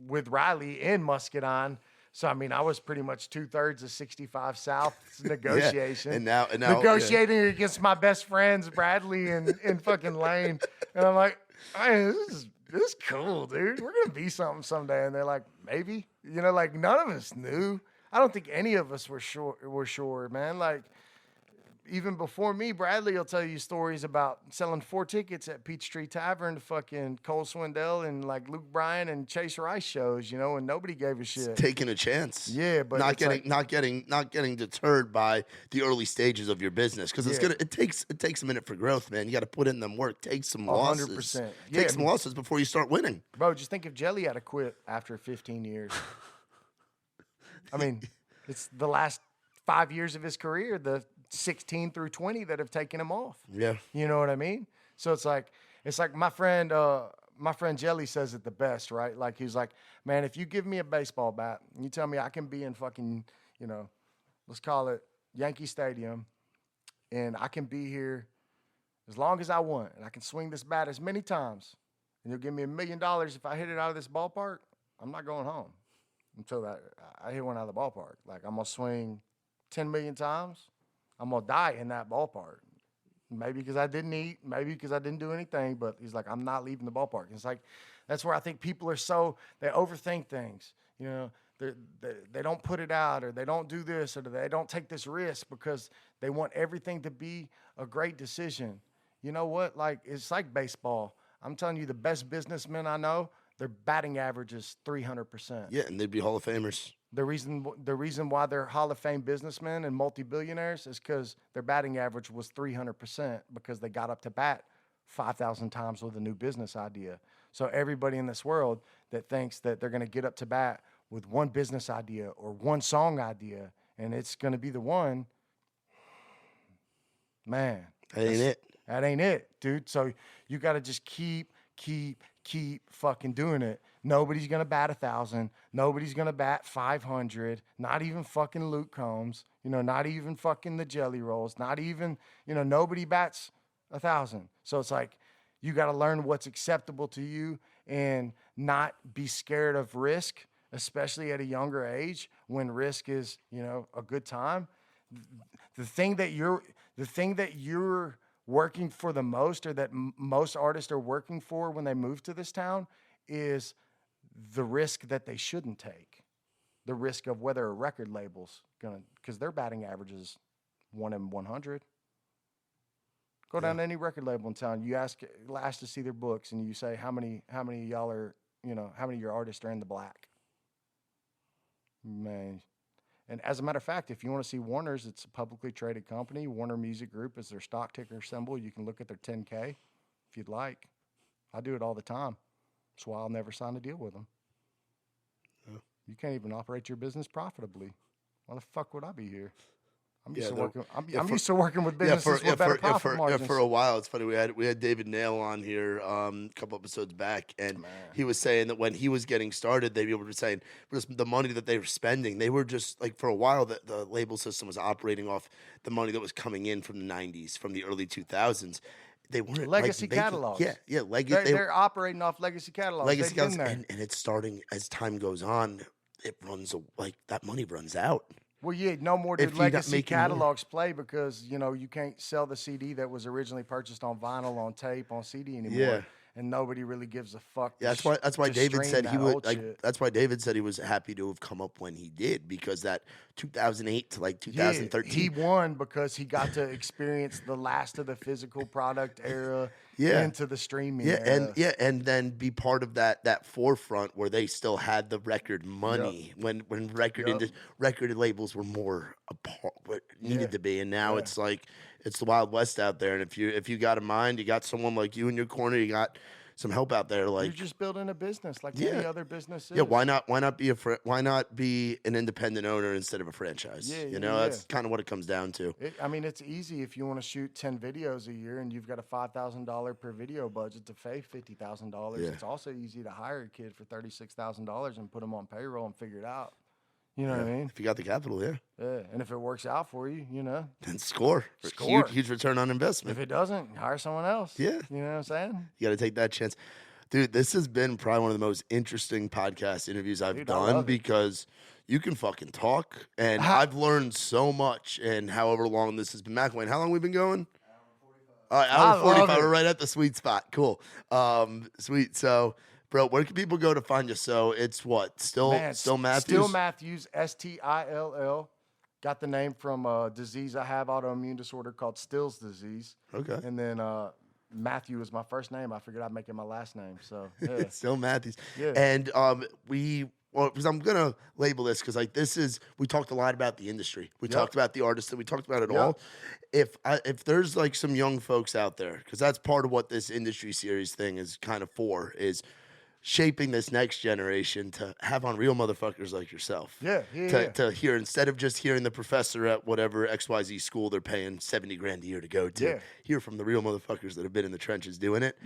with Riley in Muscadine. So, I mean, I was pretty much 2/3 of 65 South negotiation. And now negotiating against my best friends, Bradley and fucking Lane. And I'm like, hey, this is cool, dude. We're going to be something someday. And they're like, maybe. You know, like, none of us knew. I don't think any of us were sure, man. Like, even before me, Bradley will tell you stories about selling 4 tickets at Peachtree Tavern to fucking Cole Swindell and like Luke Bryan and Chase Rice shows, you know, and nobody gave a shit. Taking a chance. Yeah, but not getting deterred by the early stages of your business, because it takes a minute for growth, man. You got to put in them work, take some losses. 100%. Take some losses before you start winning. Bro, just think if Jelly had to quit after 15 years. I mean, it's the last 5 years of his career, the 16 through 20 that have taken him off. Yeah. You know what I mean? So it's like my friend Jelly says it the best, right? Like, he's like, man, if you give me a baseball bat and you tell me I can be in fucking, you know, let's call it Yankee Stadium, and I can be here as long as I want, and I can swing this bat as many times, and you'll give me $1 million if I hit it out of this ballpark, I'm not going home until I hit one out of the ballpark. Like, I'm going to swing 10 million times. I'm going to die in that ballpark. Maybe because I didn't eat, maybe because I didn't do anything, but he's like, I'm not leaving the ballpark. And it's like, that's where I think people are they overthink things. You know, they don't put it out, or they don't do this, or they don't take this risk because they want everything to be a great decision. You know what? Like, it's like baseball. I'm telling you, the best businessmen I know, their batting average is 300%. Yeah, and they'd be Hall of Famers. The reason why they're Hall of Fame businessmen and multi-billionaires is because their batting average was 300%, because they got up to bat 5,000 times with a new business idea. So everybody in this world that thinks that they're going to get up to bat with one business idea or one song idea and it's going to be the one, man. That ain't it, dude. So you got to just keep fucking doing it. Nobody's going to bat 1,000. Nobody's going to bat 500. Not even fucking Luke Combs. You know, not even fucking the Jelly Rolls. Not even, you know, nobody bats 1,000. So it's like, you got to learn what's acceptable to you and not be scared of risk, especially at a younger age when risk is, you know, a good time. The thing that you're working for the most, or that most artists are working for when they move to this town, is the risk that they shouldn't take. The risk of whether a record label's gonna, because their batting average is 1 in 100. Go down to any record label in town. You ask to see their books, and you say how many y'all are, you know, how many of your artists are in the black. Man. And as a matter of fact, if you want to see Warner's, it's a publicly traded company. Warner Music Group is their stock ticker symbol. You can look at their 10K if you'd like. I do it all the time. That's why I'll never sign a deal with them. Oh. You can't even operate your business profitably. Why the fuck would I be here? I'm used to working with businesses with better profit margins. For a while, it's funny. We had David Nail on here a couple episodes back, and he was saying that when he was getting started, they were saying the money that they were spending, they were just like, for a while, the label system was operating off the money that was coming in from the 90s, from the early 2000s. They weren't legacy catalogs. Yeah. They're operating off legacy catalogs. Legacy catalogs, and it's starting as time goes on. It runs that money runs out. Well, yeah, no more did legacy catalogs play, because, you know, you can't sell the CD that was originally purchased on vinyl, on tape, on CD anymore. Yeah. And nobody really gives a fuck. Yeah, that's why David said he would. That's why David said he was happy to have come up when he did, because that 2008 to 2013, he won because he got to experience the last of the physical product era into the streaming era. And then be part of that forefront where they still had the record money when record labels were more apart, what needed to be, and now it's like, it's the Wild West out there. And if you got a mind, you got someone like you in your corner, you got some help out there. Like, you're just building a business like any other business is. Yeah, why not be an independent owner instead of a franchise? That's kind of what it comes down to. It's easy if you want to shoot 10 videos a year and you've got a $5,000 per video budget to pay $50,000. It's also easy to hire a kid for $36,000 and put him on payroll and figure it out. You know what I mean? If you got the capital, yeah. And if it works out for you, you know. Then score. Huge return on investment. If it doesn't, hire someone else. Yeah. You know what I'm saying? You got to take that chance. Dude, this has been probably one of the most interesting podcast interviews I've done because you can fucking talk, and I've learned so much in however long this has been. McElwain, how long we been going? Hour 45. We're right at the sweet spot. Cool. Sweet. So, bro, where can people go to find you? So it's what? Still Matthews? Still Matthews, Still. Got the name from a disease I have, autoimmune disorder called Still's disease. Okay. And then Matthew is my first name. I figured I'd make it my last name. So yeah. Still Matthews. Yeah. And because I'm gonna label this because we talked a lot about the industry. We talked about the artists, and we talked about it all. If there's like some young folks out there, because that's part of what this industry series thing is kind of for, is shaping this next generation to have on real motherfuckers like yourself. To hear, instead of just hearing the professor at whatever XYZ school they're paying $70,000 a year to go to, hear from the real motherfuckers that have been in the trenches doing it.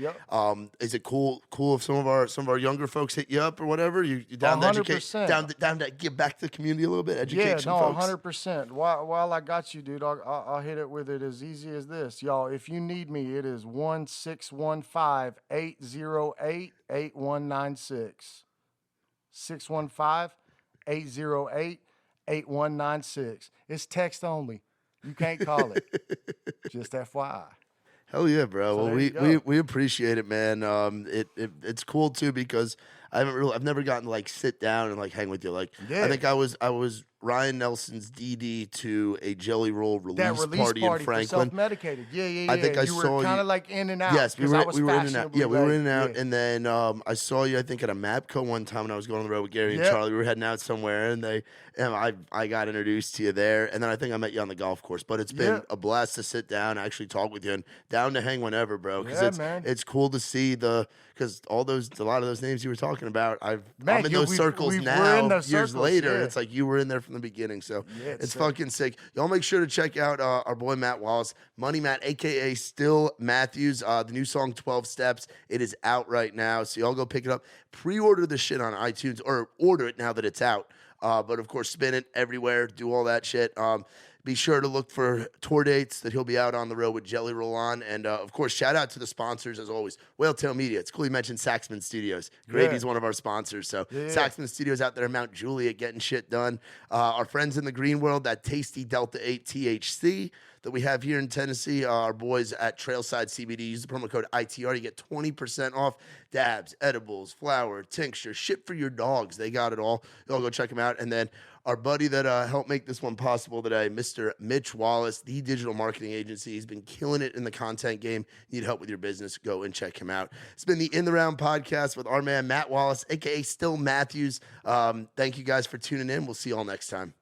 Is it cool if some of our younger folks hit you up or whatever? You down 100%. To educate, down to give back to the community a little bit, educate some folks? 100%. While I got you, dude, I'll hit it with it as easy as this. Y'all, if you need me, it is 1-615-808-8196. 615-808-8196. It's text only. You can't call it. Just FYI. Hell yeah, bro. So well, we appreciate it, man. It's cool too because I've never gotten to like sit down and like hang with you. Like I think I was Ryan Nelson's DD to a Jelly Roll release party in Franklin. Self-medicated. Yeah. I think I saw you. Kind of like in and out. Yes, we were in and out. Yeah, we were in and out. Yeah. And then I saw you, I think, at a MAPCO one time when I was going on the road with Gary and Charlie. We were heading out somewhere, and I got introduced to you there. And then I think I met you on the golf course. But it's been a blast to sit down, actually talk with you, and down to hang whenever, bro. Because it's cool to see because a lot of those names you were talking about, I'm in those circles now. Years later, it's like you were in there from the beginning. So it's fucking sick. Y'all make sure to check out our boy Matt Wallace, Money Matt, aka Still Matthews. The new song 12 Steps. It is out right now, so y'all go pick it up. Pre-order the shit on iTunes, or order it now that it's out. But of course, spin it everywhere. Do all that shit. Be sure to look for tour dates that he'll be out on the road with Jelly Roll on. And, of course, shout out to the sponsors, as always. Whale Tail Media. It's cool you mentioned Saxman Studios. Grady's one of our sponsors. So Saxman Studios out there in Mount Juliet getting shit done. Our friends in the green world, that tasty Delta 8 THC that we have here in Tennessee. Our boys at Trailside CBD. Use the promo code ITR. You get 20% off dabs, edibles, flour, tincture, shit for your dogs. They got it all. Y'all go check them out. And then our buddy that helped make this one possible today, Mr. Mitch Wallace, the digital marketing agency. He's been killing it in the content game. Need help with your business? Go and check him out. It's been the In the Round podcast with our man, Matt Wallace, a.k.a. Still Matthews. Thank you guys for tuning in. We'll see you all next time.